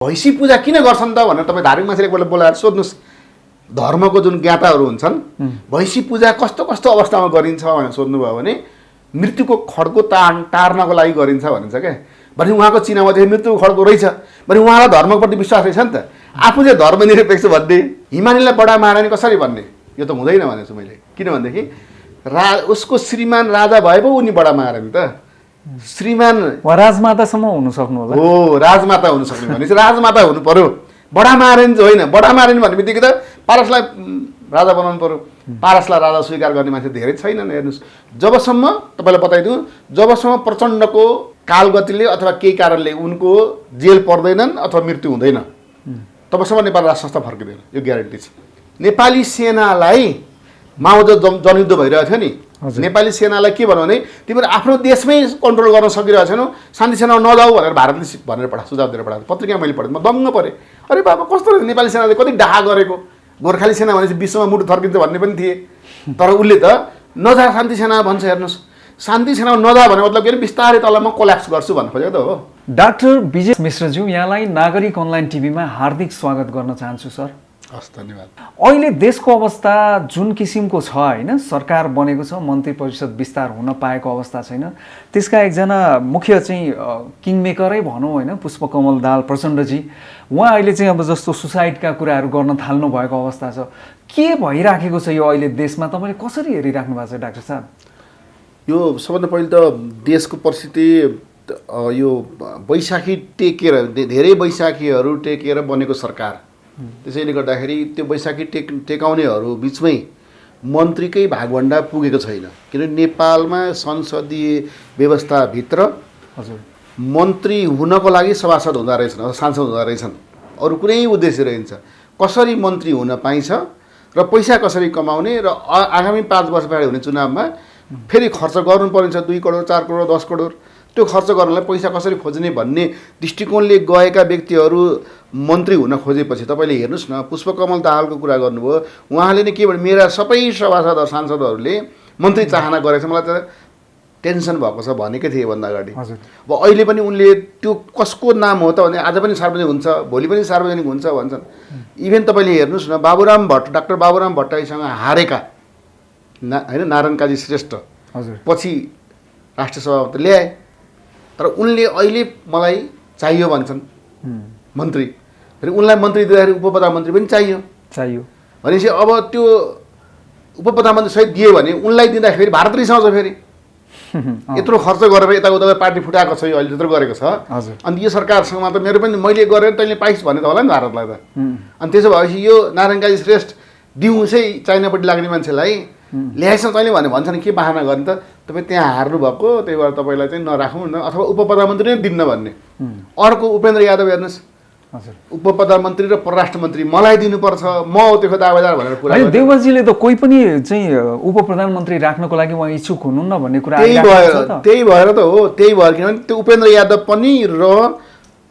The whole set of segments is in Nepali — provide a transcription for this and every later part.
भैँसी पूजा किन गर्छन् त भनेर तपाईँ धार्मिक मान्छेले एकपल्ट बोलाएर सोध्नुहोस्। धर्मको जुन ज्ञाताहरू हुन्छन्, भैँसी पूजा कस्तो कस्तो अवस्थामा गरिन्छ भनेर सोध्नुभयो भने मृत्युको खड्को टार्नको लागि गरिन्छ भनिन्छ क्या। भने उहाँको चिनामा चाहिँ मृत्युको खड्को रहेछ भने उहाँलाई धर्मप्रति विश्वास रहेछ नि त। आफू चाहिँ धर्मनिरपेक्ष भन्ने, हिमानीलाई बडा महारानी कसरी भन्ने, यो त हुँदैन भनेछु मैले। किनभनेदेखि उसको श्रीमान राजा भए पो उनी बडा महारानी त। श्रीमान राजमातासम्म हुनु सक्नु होला। हो, राजमाता हुनु सक्ने भनेपछि राजमाता हुनु पर्यो, बडा महारानी चाहिँ होइन। बडा महारानी भन्ने बित्तिकै त पारसलाई राजा बनाउनु पर्यो। पारसलाई राजा स्वीकार गर्ने मान्छे धेरै छैनन्। हेर्नुहोस्, जबसम्म तपाईँलाई बताइदिउँ, जबसम्म प्रचण्डको कालगतिले अथवा केही कारणले उनको जेल पर्दैनन् अथवा मृत्यु हुँदैन, तबसम्म नेपाल राष्ट्र संस्था फर्किँदैन, यो ग्यारेन्टी छ। नेपाली सेनालाई माओवादी जनयुद्ध भइरहेको थियो नि, नेपाली सेनालाई के भन्यो भने तिमीहरू आफ्नो देशमै कन्ट्रोल गर्न सकिरहेको छैनौ, शान्ति सेनामा नजाऊ भनेर भारतले भनेर सुझाव दिएर पठाएको पत्रिका मैले पढेँ। म दङ्ग परेँ। अरे बाबा, कस्तो रहेछ नेपाली सेनाले कति डाहा गरेको। गोर्खाली सेना भनेपछि विश्वमा मुटु थर्किन्छ भन्ने पनि थिए, तर उसले त नजा शान्ति सेना भन्छ। हेर्नुहोस्, शान्ति सेनामा नजा भने मतलब के अरे बिस्तारै तल म कोल्याप्स गर्छु भन्नु खोजेको त हो। डाक्टर विजय मिश्रज्यू, यहाँलाई नागरिक अनलाइन टिभीमा हार्दिक स्वागत गर्न चाहन्छु सर। हस्, धन्यवाद। अहिले देशको अवस्था जुन किसिमको छ होइन, सरकार बनेको छ, मन्त्री परिषद विस्तार हुन पाएको अवस्था छैन। त्यसका एकजना मुख्य चाहिँ किङमेकरै भनौँ होइन, पुष्पकमल दाहाल प्रचण्डजी, उहाँ अहिले चाहिँ अब जस्तो सुसाइडका कुराहरू गर्न थाल्नु भएको अवस्था छ। के भइराखेको छ यो अहिले देशमा, तपाईँले कसरी हेरिराख्नु भएको छ डाक्टर साहब? यो सबभन्दा पहिले त देशको परिस्थिति यो बैशाखी टेकेर, धेरै बैशाखीहरू टेकेर बनेको सरकार, त्यसैले गर्दाखेरि त्यो बैशाखी टेकाउनेहरू बिचमै मन्त्रीकै भागभन्डा पुगेको छैन। किनभने नेपालमा संसदीय व्यवस्थाभित्र मन्त्री हुनको लागि सभासद हुँदो रहेछन् अथवा सांसद हुँदो रहेछन्, अरू कुनै उद्देश्य रहन्छ। कसरी मन्त्री हुन पाइन्छ र पैसा कसरी कमाउने र आगामी 5 वर्ष पछाडि हुने चुनावमा फेरि खर्च गर्नु परिन्छ, 2 करोड 4 करोड 10 करोड, त्यो खर्च गर्नलाई पैसा कसरी खोज्ने भन्ने दृष्टिकोणले गएका व्यक्तिहरू मन्त्री हुन खोजेपछि तपाईँले हेर्नुहोस् न, पुष्पकमल दाहालको कुरा गर्नुभयो, उहाँले नै के भने मेरा सबै सभासद सांसदहरूले मन्त्री चाहना गरेको छ, मलाई त टेन्सन भएको छ भनेकै थिएँ भन्दा अगाडि। अब अहिले पनि उनले त्यो कसको नाम हो त भने आज पनि सार्वजनिक हुन्छ, भोलि पनि सार्वजनिक हुन्छ भन्छन्। इभेन तपाईँले हेर्नुहोस् न, बाबुराम भट्ट, डाक्टर बाबुराम भट्टराईसँग हारेका होइन नारायण काजी श्रेष्ठ पछि राष्ट्रिय सभामा त ल्याए, तर उनले अहिले मलाई चाहियो भन्छन् मन्त्री। फेरि उनलाई मन्त्री दिँदाखेरि उपप्रधानमन्त्री पनि चाहियो भनेपछि अब त्यो उपप्रधानमन्त्री सहित दियो भने उनलाई दिँदाखेरि भारत रिसाउँछ। फेरि यत्रो खर्च गरेर यताउता पार्टी फुटाएको छ, यो अहिले त्यत्रो गरेको छ, अनि यो सरकारसँग त मेरो पनि मैले गरेर तैँले पाइस् भन्ने त होला नि भारतलाई त। अनि त्यसो भएपछि यो नारायण काजी श्रेष्ठ दिउँसै चाइनापट्टि लाग्ने मान्छेलाई ल्याएछ तैँले भने भन्छन्, के बाहना गर्ने त, तपाईँ त्यहाँ हार्नु भएको, त्यही भएर तपाईँलाई चाहिँ नराखौँ न, अथवा उपप्रधानमन्त्री नै दिन्न भन्ने। अर्को उपेन्द्र यादव हेर्नुहोस्, उपप्रधानमन्त्री र परराष्ट्र मन्त्री मलाई दिनुपर्छ, म त्यो दावेदार भनेर कुरा। देवजीले त कोही पनि चाहिँ उप प्रधानमन्त्री राख्नको लागि उहाँ इच्छुक हुनुहुन्न भन्ने कुरा त्यही भएर त हो। त्यही भएर किनभने त्यो उपेन्द्र यादव पनि र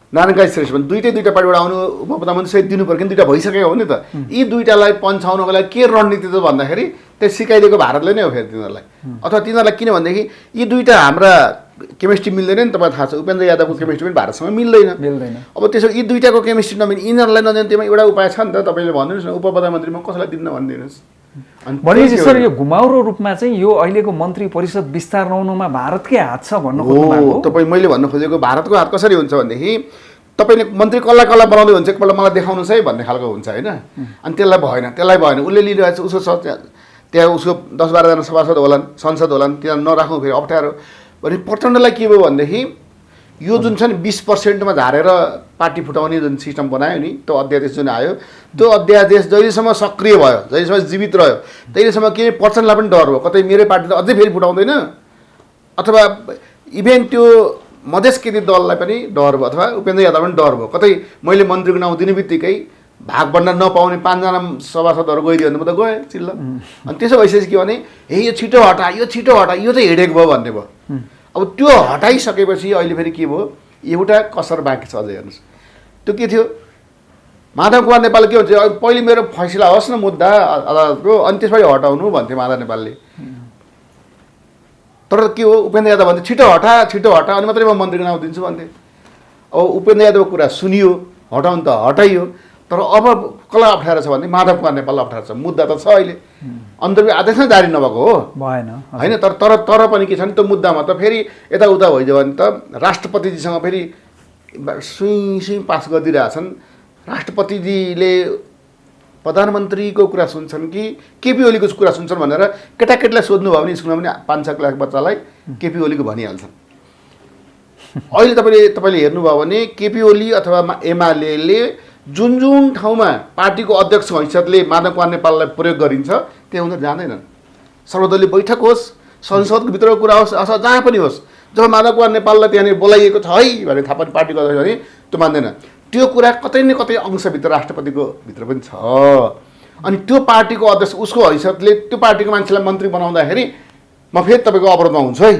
नारायण काजी श्रेष्ठ पनि दुईटा पार्टीबाट आउनु उप प्रधानमन्त्री सहित दिनु पर्यो, किन दुईवटा भइसकेको हो नि त। यी दुईटालाई पन्छाउनको लागि के रणनीति त भन्दाखेरि त्यो सिकाइदिएको भारतले नै हो फेरि तिनीहरूलाई। अथवा तिनीहरूलाई किन भनेदेखि यी दुईटा हाम्रा केमिस्ट्री मिल्दैन नि, तपाईँलाई थाहा छ उपेन्द्र यादवको केमिस्ट्री पनि भारतसँग मिल्दैन। अब त्यसो यी दुईटाको केमिस्ट्री नमिल्ने यिनीहरूलाई नदिने त्यसमा एउटा उपाय छ नि त, तपाईँले भनिदिनुहोस् न, उप प्रधानमन्त्रीमा कसैलाई दिन्न भनिदिनुहोस्। भनेपछि सर यो घुमाउरो रूपमा चाहिँ यो अहिलेको मन्त्री परिषद विस्तार नहुनुमा भारतकै हात छ भन्नु खोज्नुभएको हो। तपाईँ मैले भन्नु खोजेको भारतको हात कसरी हुन्छ भनेदेखि तपाईँले मन्त्री कसलाई बनाउँदै हुन्छ एकपल्ट मलाई देखाउनुहोस् है भन्ने खालको हुन्छ होइन। अनि त्यसलाई भएन उसले लिइरहेको छ, उसको त्यहाँ उसको 10-12 जना सभासद होलान्, संसद होलान्, तिनीहरू नराख्नु फेरि अप्ठ्यारो। भने प्रचण्डलाई के भयो भनेदेखि यो जुन छ नि 20%मा झारेर पार्टी फुटाउने जुन सिस्टम बनायो नि, त्यो अध्यादेश जुन आयो, त्यो अध्यादेश जहिलेसम्म सक्रिय भयो, जहिलेसम्म जीवित रह्यो, तहिलेसम्म के प्रचण्डलाई पनि डर भयो, कतै मेरै पार्टी त अझै फेरि फुटाउँदैन, अथवा इभेन त्यो मधेस केन्द्रीय दललाई पनि डर भयो, अथवा उपेन्द्र यादव पनि डर भयो, कतै मैले मन्त्रीको नाउँ दिने बित्तिकै भागभन्डा नपाउने 5 जना सभासदहरू गइदियो भने म त गएँ चिल्ल। अनि त्यसो भइसकेपछि के भने यो छिटो हटा, यो चाहिँ हेडेक भयो भन्ने भयो। अब त्यो हटाइसकेपछि अहिले फेरि के भयो, एउटा कसर बाँकी छ अझै। हेर्नुहोस् त्यो के थियो, माधव कुमार नेपालले के भन्छ, पहिले मेरो फैसला होस् न मुद्दा अदालतको, अनि त्यसपछि हटाउनु भन्थे माधव नेपालले। तर के हो, उपेन्द्र यादव भन्थे छिटो हटा अनि मात्रै म मन्त्रीको नाउँ दिन्छु भन्थे। अब उपेन्द्र यादवको कुरा सुनियो, हटाउनु त हटाइयो, तर अब कसलाई अप्ठ्यारो छ भने माधव कुमार नेपाललाई अप्ठ्यारो छ। मुद्दा त छ अहिले, अन्तर्विरोध आदेश नै जारी नभएको हो भएन होइन। तर पनि के छ भने त्यो मुद्दामा त फेरि यताउता भइदियो भने त राष्ट्रपतिजीसँग फेरि सुई पास गरिदिइरहेछन्। राष्ट्रपतिजीले प्रधानमन्त्रीको कुरा सुन्छन् कि केपी ओलीको कुरा सुन्छन् भनेर केटाकेटीलाई सोध्नुभयो भने स्कुलमा पनि 5-6 क्लास बच्चालाई केपी ओलीको भनिहाल्छन्। अहिले तपाईँले हेर्नुभयो भने केपी ओली अथवा एमाले जुन जुन ठाउँमा पार्टीको अध्यक्ष हैसियतले माधव कुमार नेपाललाई प्रयोग गरिन्छ त्यहाँ उनीहरू जाँदैनन्। सर्वदलीय बैठक होस्, संसदको भित्रको कुरा होस्, अथवा जहाँ पनि होस्, जब माधव कुमार नेपाललाई त्यहाँनिर बोलाइएको छ है भने थाहा पाउने पार्टीको अध्यक्ष भने त्यो मान्दैन। त्यो कुरा कतै न कतै अंशभित्र राष्ट्रपतिको भित्र पनि छ। अनि त्यो पार्टीको अध्यक्ष उसको हैसियतले त्यो पार्टीको मान्छेलाई मन्त्री बनाउँदाखेरि म फेरि तपाईँको अवरोधमा हुन्छु है,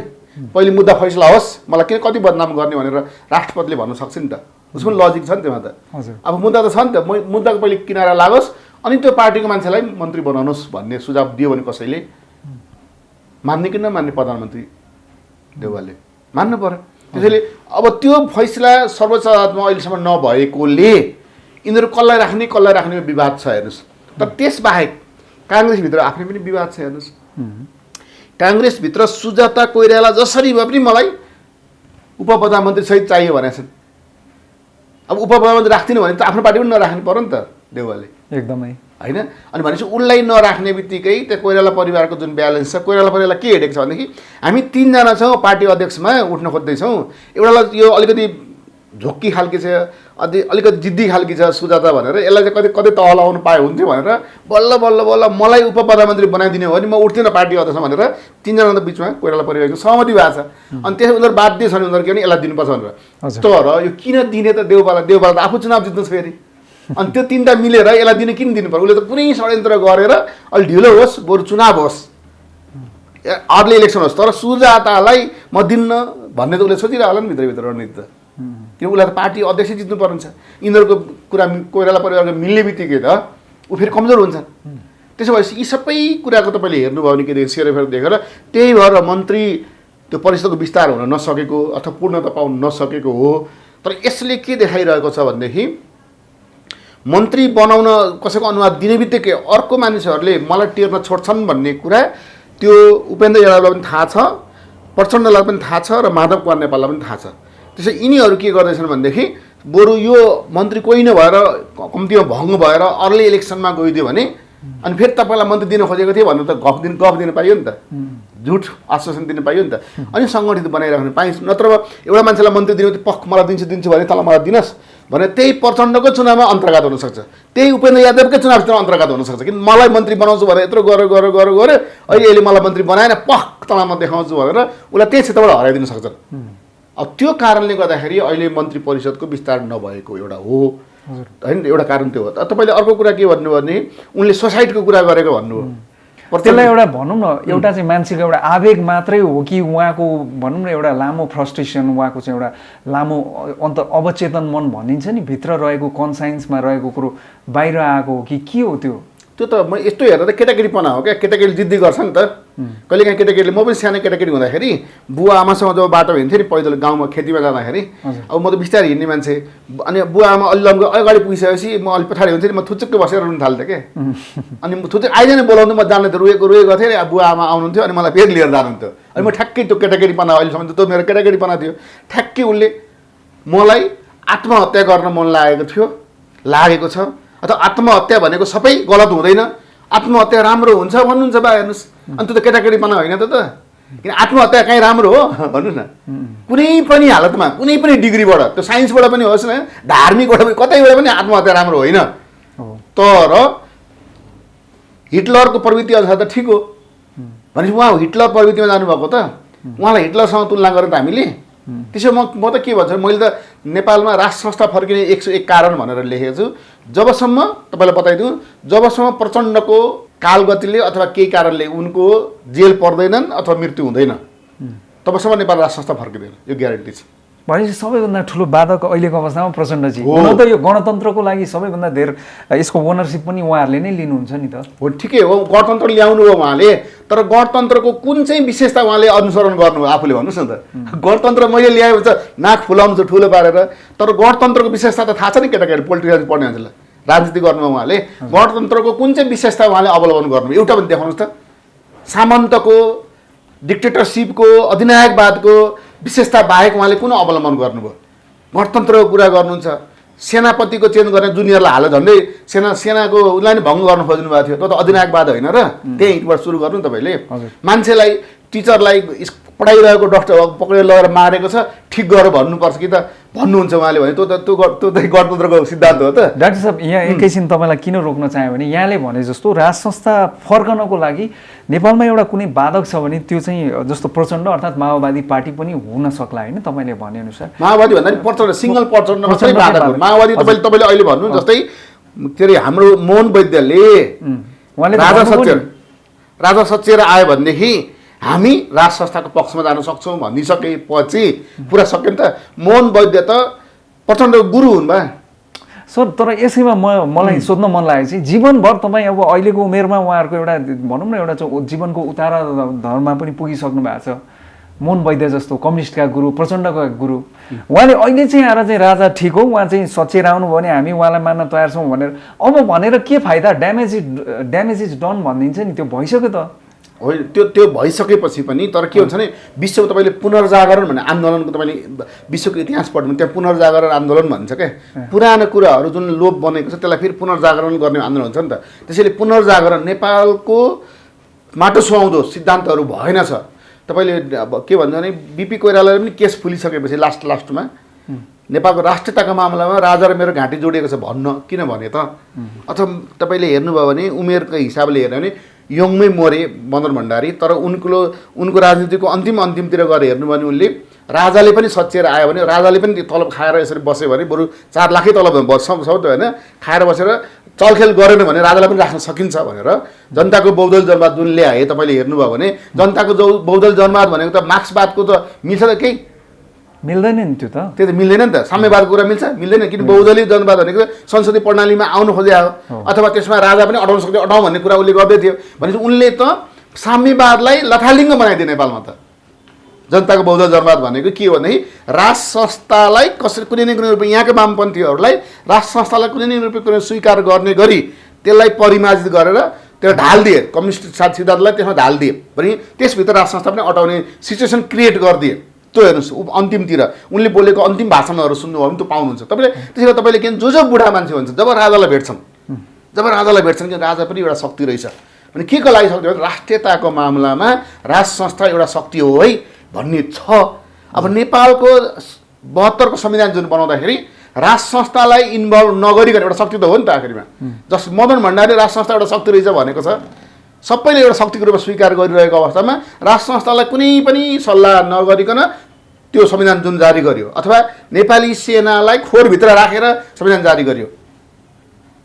पहिले मुद्दा फैसला होस्, मलाई किन कति बदनाम गर्ने भनेर राष्ट्रपतिले भन्न सक्छ नि त। उसको लजिक छ नि त्यसमा त। अब मुद्दा त छ नि त, मुद्दाको पहिले किनारा लागोस् अनि त्यो पार्टीको मान्छेलाई मन्त्री बनाउनुहोस् भन्ने सुझाव दियो भने कसैले मान्ने कि नमान्ने प्रधानमन्त्री देउवाले मान्नु पर्यो। त्यसैले अब त्यो फैसला सर्वोच्च अदालतमा अहिलेसम्म नभएकोले यिनीहरू कसलाई राख्ने विवाद छ हेर्नुहोस्। तर त्यसबाहेक काङ्ग्रेसभित्र आफ्नै पनि विवाद छ हेर्नुहोस्। काङ्ग्रेसभित्र सुजाता कोइराला जसरी भए पनि मलाई उपप्रधानमन्त्री सहित चाहियो भनेका छन्। अब उपप्रधानमन्त्री राख्दिनँ भने त आफ्नो पार्टी पनि नराख्नु पर्यो नि त देउवाले, एकदमै होइन। अनि भनेपछि उसलाई नराख्ने बित्तिकै त्यो कोइराला परिवारको जुन ब्यालेन्स छ, कोइराला परिवारलाई के हेरेको छ भनेदेखि हामी 3 जना छौँ पार्टी अध्यक्षमा उठ्न खोज्दैछौँ। एउटालाई यो अलिकति झोक्की खालकी छ, अलिकति जिद्दी खालकी छ सुजाता भनेर, यसलाई चाहिँ कतै तह लगाउनु पाए हुन्थ्यो भनेर बल्ल मलाई उपप्रधानमन्त्री बनाइदिने हो भने म उठ्दिनँ पार्टी अध्यक्ष भनेर 3 जनाको बिचमा कोइराला परिवारको सहमति भएको छ। अनि त्यसै उनीहरू बाध्य छन् उनीहरू के भने यसलाई दिनुपर्छ भनेर। तर यो किन दिने त देउवालाई त आफू चुनाव जित्नु छ फेरि। अनि त्यो 3टा मिलेर यसलाई दिने किन दिनु पर्यो? उसले त कुनै षड्यन्त्र गरेर अलि ढिलो होस् बरु चुनाव होस्, अर्ली इलेक्सन होस्, तर सुजातालाई म दिन्न भन्ने त उसले सोचिरह होला नि भित्रभित्र रणनीति त। किन उसलाई त पार्टी अध्यक्ष जित्नु पर्छ। यिनीहरूको कुरा कोइराला परिवारको मिल्ने बित्तिकै त ऊ फेरि कमजोर हुन्छ। त्यसो भएपछि यी सबै कुराको तपाईँले हेर्नुभयो भने के सेरोफेर देखेर त्यही भएर मन्त्री त्यो परिषदको विस्तार हुन नसकेको अथवा पूर्णता पाउन नसकेको हो। तर यसले के देखाइरहेको छ भनेदेखि मन्त्री बनाउन कसैको अनुवाद दिने बित्तिकै अर्को मानिसहरूले मलाई टेर्न छोड्छन् भन्ने कुरा त्यो उपेन्द्र यादवलाई पनि थाहा छ, प्रचण्डलाई पनि थाहा छ र माधव कुमार नेपाललाई पनि थाहा छ। त्यसै यिनीहरू के गर्दैछन् भनेदेखि बरु यो मन्त्री कोही नभएर कम्तीमा भङ्ग भएर अर्ली इलेक्सनमा गइदियो भने अनि फेरि तपाईँलाई मन्त्री दिन खोजेको थिएँ भनेर त गफ दिन पाइयो नि त, झुट आश्वासन दिन पाइयो नि त। अनि सङ्गठित बनाइराख्नु पाइन्छ। नत्र एउटा मान्छेलाई मन्त्री दिनु पख मलाई दिन्छु भने तल मलाई दिनुहोस् भने त्यही प्रचण्डको चुनावमा अन्तर्गत हुनसक्छ, त्यही उपेन्द्र यादवकै चुनाव अन्तर्गत हुनसक्छ। किन मलाई मन्त्री बनाउँछु भनेर यत्रो गऱ्यो अहिले मलाई मन्त्री बनाएन पख तलमा देखाउँछु भनेर उसलाई त्यही क्षेत्रबाट हराइदिन सक्छ। अब त्यो कारणले गर्दाखेरि अहिले मन्त्री परिषदको विस्तार नभएको एउटा हो होइन, एउटा कारण त्यो हो। तपाईँले अर्को कुरा के भन्नुभयो भने उनले सोसाइटीको कुरा गरेको भन्नुभयो। त्यसलाई एउटा भनौँ न एउटा चाहिँ मान्छेको एउटा आवेग मात्रै हो कि उहाँको भनौँ न एउटा लामो फ्रस्ट्रेसन, उहाँको चाहिँ एउटा लामो अवचेतन मन भनिन्छ नि भित्र रहेको कन्साइन्समा रहेको कुरो बाहिर आएको हो कि के हो त्यो? त्यो त म यस्तो हेर्दा त केटाकेटीपना हो क्या। केटाकेटी जिद्दी गर्छ नि त। कहिलेकाहीँ केटाकेटीले म पनि सानो केटाकेटी हुँदाखेरि बुवा आमासँग जब बाटो हिँड्थेँ नि पैदल गाउँमा खेतीमा जाँदाखेरि अब म त बिस्तारै हिँड्ने मान्छे अनि बुवा आमा अलि अगाडि पुगिसकेपछि म अलिक पछाडि हुन्थेँ नि म थुचुक्क बसेर रुन थाल्थेँ क्या। अनि थुचुक आइदैन बोलाउँथेँ म जान्ने त रोएको गर्थेँ बुवा आमा आउनुहुन्थ्यो अनि मलाई फेरि लिएर जानुहुन्थ्यो। अनि म ठ्याक्कै त्यो केटाकेटीपना अहिलेसम्म त्यो मेरो केटाकेटीपना थियो। ठ्याक्कै उसले मलाई आत्महत्या गर्न मन लागेको छ अथवा आत्महत्या भनेको सबै गलत हुँदैन, आत्महत्या राम्रो हुन्छ भन्नुहुन्छ बा हेर्नुहोस्। अनि त्यो त केटाकेटीपना होइन त किन आत्महत्या कहीँ राम्रो हो भन्नुहोस् न। कुनै पनि हालतमा कुनै पनि डिग्रीबाट त्यो साइन्सबाट पनि होस् न धार्मिकबाट पनि कतैबाट पनि आत्महत्या राम्रो होइन। तर हिटलरको प्रवृत्ति अनुसार त ठिक हो भनेपछि उहाँ हिटलर प्रवृत्तिमा जानुभएको त उहाँलाई हिटलरसँग तुलना गरेर त हामीले त्यसो म त के भन्छु मैले त नेपालमा राष्ट्र संस्था फर्किने 101 कारण भनेर लेखेको छु। जबसम्म तपाईँलाई बताइदिउँ जबसम्म प्रचण्डको कालगतिले अथवा केही कारणले उनको जेल पर्दैनन् अथवा मृत्यु हुँदैन तबसम्म नेपाल राष्ट्र संस्था फर्किँदैन, यो ग्यारेन्टी छ। भनेपछि सबैभन्दा ठुलो बाधक अहिलेको अवस्थामा प्रचण्डजी हो। हुन त यो गणतन्त्रको लागि सबैभन्दा धेरै यसको ओनरसिप पनि उहाँहरूले नै लिनुहुन्छ नि त। हो ठिकै हो, गणतन्त्र ल्याउनु हो उहाँले, तर गणतन्त्रको कुन चाहिँ विशेषता उहाँले अनुसरण गर्नु आफूले भन्नुहोस् न त। गणतन्त्र मैले ल्याए भने त नाक फुलाउँछु ठुलो पारेर, तर गणतन्त्रको विशेषता त थाहा छ नि केटाकेटी पोलिटिकल पढ्ने मान्छेलाई, राजनीति गर्नुमा उहाँले गणतन्त्रको कुन चाहिँ विशेषता उहाँले अवलम्बन गर्नु एउटा पनि देखाउनुहोस् त। सामन्तको डिक्टेटरसिपको अधिनायकवादको विशेषता बाहेक उहाँले कुन अवलम्बन गर्नुभयो? गणतन्त्रको कुरा गर्नुहुन्छ, सेनापतिको चेन्ज गर्ने जुनियरलाई हाल झन्डै सेनाको उसलाई नै भङ्ग गर्नु खोज्नु भएको थियो, त्यो त अधिनायकवाद होइन र? त्यहीँबाट सुरु गर्नु तपाईँले। मान्छेलाई टिचरलाई पढाइरहेको डक्टर पक्रेर लगेर मारेको छ, ठिक गर भन्नुपर्छ कि त भन्नुहुन्छ उहाँले भने त्यो त गणतन्त्रको सिद्धान्त हो त। डाक्टर साहब यहाँ एकैछिन तपाईँलाई किन रोक्न चाह्यो भने यहाँले भने जस्तो राज संस्था फर्कनको लागि नेपालमा एउटा कुनै बाधक छ भने त्यो चाहिँ जस्तो प्रचण्ड अर्थात् माओवादी पार्टी पनि हुन सक्ला होइन तपाईँले भनेअनुसार। माओवादी भन्दा नि प्रचण्ड सिङ्गल प्रचण्ड मात्रै बाधक हो। माओवादी तपाईँले अहिले भन्नु जस्तै के अरे हाम्रो मोहन वैद्यले राजा सचेर आयो भनेदेखि हामी राज संस्थाको पक्षमा जान सक्छौँ भनिसकेपछि पुरा सक्यो नि त। मोहन वैद्य त प्रचण्डको गुरु हुन् बा सर। तर यसैमा मलाई सोध्न मन लागेको चाहिँ जीवनभर तपाईँ अब अहिलेको उमेरमा उहाँहरूको एउटा भनौँ न एउटा जीवनको उतार धरमा पनि पुगिसक्नु भएको छ। मोहन वैद्य जस्तो कम्युनिस्टका गुरु, प्रचण्डका गुरु, उहाँले अहिले चाहिँ आएर चाहिँ राजा ठिक हो, उहाँ चाहिँ सचेर आउनुभयो भने हामी उहाँलाई मान्न तयार छौँ भनेर अब भनेर के फाइदा? ड्यामेज इज डन भनिदिन्छ नि, त्यो भइसक्यो त। होइन त्यो भइसकेपछि पनि तर के हुन्छ भने विश्वको तपाईँले पुनर्जागरण भन्ने आन्दोलनको तपाईँले विश्वको इतिहास पढ्नु त्यहाँ पुनर्जागरण आन्दोलन भन्छ क्या। पुरानो कुराहरू जुन लोप बनेको छ त्यसलाई फेरि पुनर्जागरण गर्ने आन्दोलन हुन्छ नि त। त्यसैले पुनर्जागरण नेपालको माटो सुहाउँदो सिद्धान्तहरू भएन छ। तपाईँले अब के भन्छ भने बिपी कोइरालाले पनि केस फुलिसकेपछि लास्टमा नेपालको राष्ट्रियताको मामलामा राजा र मेरो घाँटी जोडिएको छ भन्न किन भने त। अथवा तपाईँले हेर्नुभयो भने उमेरको हिसाबले हेर्यो भने यङमै मरे मदन भण्डारी, तर उनको राजनीतिको अन्तिमतिर गएर हेर्नु भने उनले राजाले पनि सच्चिएर आयो भने राजाले पनि तलब खाएर यसरी बस्यो भने बरु 4 लाखै तलब सब त होइन खाएर बसेर चलखेल गरेन भने राजालाई पनि राख्न सकिन्छ भनेर जनताको बहुदल जनवाद जुन ल्याए तपाईँले हेर्नुभयो भने जनताको बहुदल जनवाद भनेको त मार्क्सवादको त मिल्छ त केही मिल्दैन नि त्यो त मिल्दैन नि त। साम्यवादको कुरा मिल्छ मिल्दैन, किन बहुदलीय जनवाद भनेको संसदीय प्रणालीमा आउनु खोजे हो अथवा त्यसमा राजा पनि अटाउन सक्थ्यो, अटाउँ भन्ने कुरा उसले गर्दै थियो। भनेपछि उनले त साम्यवादलाई लथालिङ्ग बनाइदियो नेपालमा त। जनताको बहुदल जनवाद भनेको के हो भने राज संस्थालाई कुनै न कुनै रूपमा यहाँको वामपन्थीहरूलाई राज संस्थालाई कुनै न रूपमा स्वीकार गर्ने गरी त्यसलाई परिमार्जित गरेर त्यो ढालिदिए, कम्युनिस्ट सिद्धान्तलाई त्यसमा ढालिदिए भने त्यसभित्र राज संस्था पनि अटाउने सिचुएसन क्रिएट गरिदिए। त्यो हेर्नुहोस् अन्तिमतिर उनले बोलेको अन्तिम भाषणहरू सुन्नुभयो भने त्यो पाउनुहुन्छ तपाईँले। त्यसैले तपाईँले किन जो बुढा मान्छे हुन्छ जब राजालाई भेट्छन् कि राजा पनि एउटा शक्ति रहेछ भने के को लागि शक्ति हो? राष्ट्रियताको मामलामा राज संस्था एउटा शक्ति हो है भन्ने छ। अब नेपालको 72को संविधान जुन बनाउँदाखेरि राज संस्थालाई इन्भल्भ नगरिकन एउटा शक्ति त हो नि त आखिरमा। जस मदन भण्डारी राज संस्था एउटा शक्ति रहेछ भनेको छ, सबैले एउटा शक्तिको रूपमा स्वीकार गरिरहेको अवस्थामा राज संस्थालाई कुनै पनि सल्लाह नगरिकन त्यो संविधान जुन जारी गर्यो अथवा नेपाली सेनालाई खोरभित्र राखेर संविधान जारी गर्यो।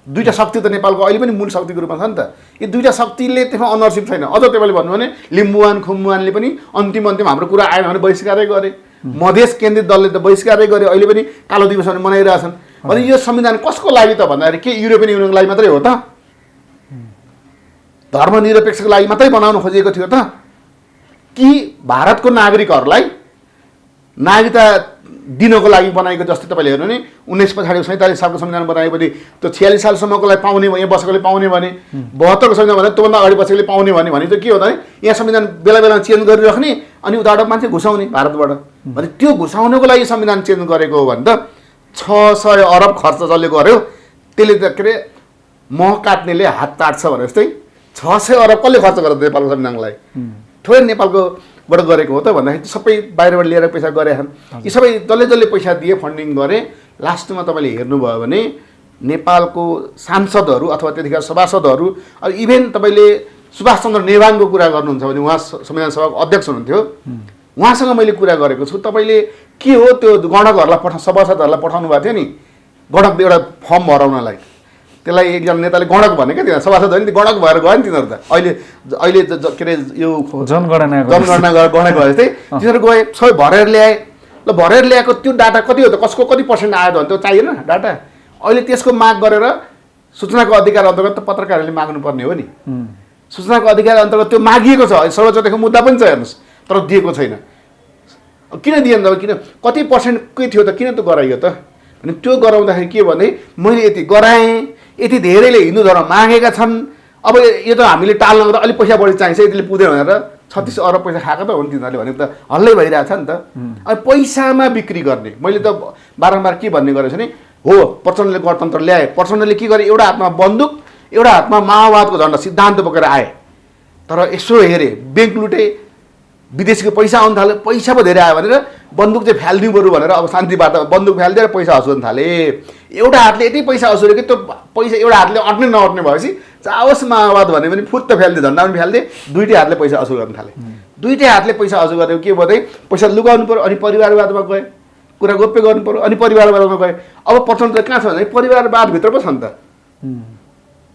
दुईवटा शक्ति त नेपालको अहिले पनि मूल शक्तिको रूपमा छ नि त। यी दुईवटा शक्तिले त्यसमा अनरसिप छैन। अझ तपाईँले भन्नु भने लिम्बुवान खुम्बुवानले पनि अन्तिम हाम्रो कुरा आएन भने बहिष्कारै गरे, मधेस केन्द्रित दलले त बहिष्कारै गरे, अहिले पनि कालो दिवस मनाइरहेछन्। भने यो संविधान कसको लागि त भन्दाखेरि के युरोपियन युनियनको लागि मात्रै हो त? धर्मनिरपेक्षको लागि मात्रै बनाउन खोजिएको थियो त कि भारतको नागरिकहरूलाई नागरिकता दिनको लागि बनाएको? जस्तै तपाईँले हेर्नु नि 1947 सालको संविधान बनाएपछि त्यो 46 सालसम्मको लागि पाउने, यहाँ बसेकोले पाउने भने 72को संविधान भन्दा त्योभन्दा अगाडि बसेकोले पाउने भने चाहिँ के हो भने यहाँ संविधान बेला चेन्ज गरिराख्ने अनि उताबाट मान्छे घुसाउने भारतबाट। भने त्यो घुसाउनको लागि संविधान चेन्ज गरेको हो भने त 600 अरब खर्च जसले गर्यो त्यसले त के अरे मह काट्नेले हात ताट्छ भने जस्तै 600 अरब कसले खर्च गर्छ नेपालको संविधानलाई? थोरै नेपालकोबाट गरेको हो त भन्दाखेरि सबै बाहिरबाट लिएर पैसा गरे छन्। यी सबै जसले पैसा दिए फन्डिङ गरे लास्टमा तपाईँले हेर्नुभयो भने नेपालको सांसदहरू अथवा त्यतिखेर सभासदहरू इभेन तपाईँले सुभाषचन्द्र नेवाङको कुरा गर्नुहुन्छ भने उहाँ संविधान सभाको अध्यक्ष हुनुहुन्थ्यो, उहाँसँग मैले कुरा गरेको छु। तपाईँले के हो त्यो गणकहरूलाई सभासदहरूलाई पठाउनु भएको थियो नि गणक एउटा फर्म भराउनलाई, त्यसलाई एकजना नेताले गणक भने क्या तिनीहरू सभासद होइन गणक भएर गयो नि तिनीहरू त। अहिले के अरे यो जनगणना गरेर गणक भयो जस्तै तिनीहरू गए सबै भरेर ल्याए। ल भरेर ल्याएको त्यो डाटा कति हो त, कसको कति पर्सेन्ट आयो भने त्यो चाहिएन डाटा। अहिले त्यसको माग गरेर सूचनाको अधिकार अन्तर्गत त पत्रकारहरूले माग्नुपर्ने हो नि। सूचनाको अधिकार अन्तर्गत त्यो मागिएको छ, सर्वोच्चदेखि मुद्दा पनि छ हेर्नुहोस्, तर दिएको छैन। किन दिएन त, किन कति पर्सेन्ट के थियो त, किन त्यो गराइयो त भने त्यो गराउँदाखेरि के भने मैले यति गराएँ, यति धेरैले हिन्दू धर्म मागेका छन्, अब यो त हामीले टाल्न त अलिक पैसा बढी चाहिन्छ, यतिले पुग्दैन भनेर 36 अरब पैसा खाएको त हो नि तिनीहरूले भनेको त हल्लै भइरहेछ नि त। अब पैसामा बिक्री गर्ने, मैले त बारम्बार के भन्ने गरेको छु नि, हो प्रचण्डले गणतन्त्र ल्याए, प्रचण्डले के गरे, एउटा हातमा बन्दुक एउटा हातमा माओवादको झन्डा सिद्धान्त बोकेर आए, तर यसो हेरे ब्याङ्क लुटे, विदेशीको पैसा आउनु थाल्यो, पैसा पो धेरै आयो भनेर बन्दुक चाहिँ फ्यालिदिउँ बरु भनेर अब शान्तिबाट बन्दुक फ्यालिदिएर पैसा हँसाउनु थाले। एउटा हातले यति पैसा हँसाउयो कि त्यो पैसा एउटा हातले अट्ने नअट्ने भएपछि जाओस् माओवाद भने पनि फुत्त फ्यालिदिए, झन्डा पनि फ्यालिदिए, दुइटै हातले पैसा असुल गर्न थाले। दुइटै हातले पैसा असुल गरेको के भयो, पैसा लुगाउनु पऱ्यो, अनि परिवारवादमा गए, कुरा गोप्य गर्नु पऱ्यो, अनि परिवारवादमा गए। अब प्रचण्ड कहाँ छ भने परिवारवादभित्र पो छ नि त।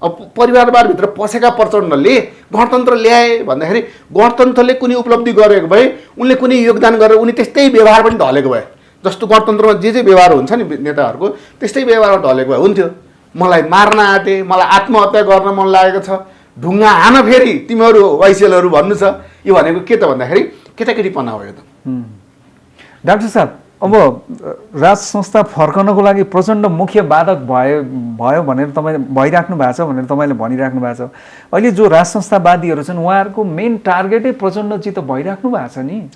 अब परिवारवादभित्र पसेका प्रचण्डले गणतन्त्र ल्याए भन्दाखेरि गणतन्त्रले कुनै उपलब्धि गरेको भए, उनले कुनै योगदान गरेर उनी त्यस्तै व्यवहार पनि ढलेको भए, जस्तो गणतन्त्रमा जे जे व्यवहार हुन्छ नि नेताहरूको त्यस्तै व्यवहार ढलेको भए हुन्थ्यो। मलाई मार्न आँटे, मलाई आत्महत्या गर्न मन लागेको छ, ढुङ्गा हान फेरि तिमीहरू वाइसिएलहरू भन्नु छ, यो भनेको के त भन्दाखेरि केटाकेटीपना हो यो त। डाक्टर साहब, अब राज संस्था फर्कनको लागि प्रचण्ड मुख्य बाधक भयो भनेर तपाईँ भइराख्नु भएको छ भनेर तपाईँले भनिराख्नु भएको छ। अहिले जो राज संस्थावादीहरू छन् उहाँहरूको मेन टार्गेटै प्रचण्डजित भइराख्नु भएको छ नि।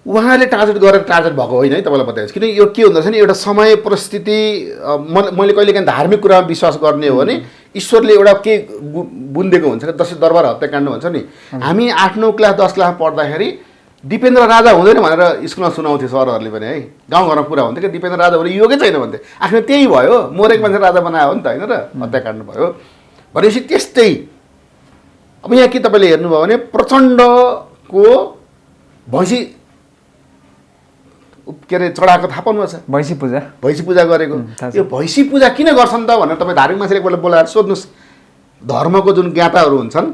उहाँले टार्गेट गरेर टार्गेट भएको होइन है, तपाईँलाई बताइन्छ। किन यो के हुँदछ नि, एउटा समय परिस्थिति, मैले कहिलेकाहीँ धार्मिक कुरामा विश्वास गर्ने हो भने ईश्वरले एउटा के बुनिदिएको हुन्छ, जस्तै दरबार हत्याकाण्ड भन्छ नि, हामी 8-9 क्लास 10 क्लास पढ्दाखेरि दिपेन्द्र राजा हुँदैन भनेर स्कुलमा सुनाउँथ्यो सरहरूले पनि है, गाउँघरमा पुरा हुन्थ्यो कि दिपेन्द्र राजा हुने योगै छैन भन्थे। आखिर त्यही भयो, मरेको मान्छे राजा बनायो हो नि त, होइन र, हत्याकाण्ड भयो भनेपछि त्यस्तै। अब यहाँ के तपाईँले हेर्नुभयो भने प्रचण्डको भैँसी के अरे चढाएको थाहा पाउनुभएको छ, भैँसी पूजा गरेको। यो भैँसी पूजा किन गर्छन् त भनेर तपाईँ धार्मिक मान्छेले एकपल्ट बोलाएर सोध्नुहोस्। धर्मको जुन ज्ञाताहरू हुन्छन्,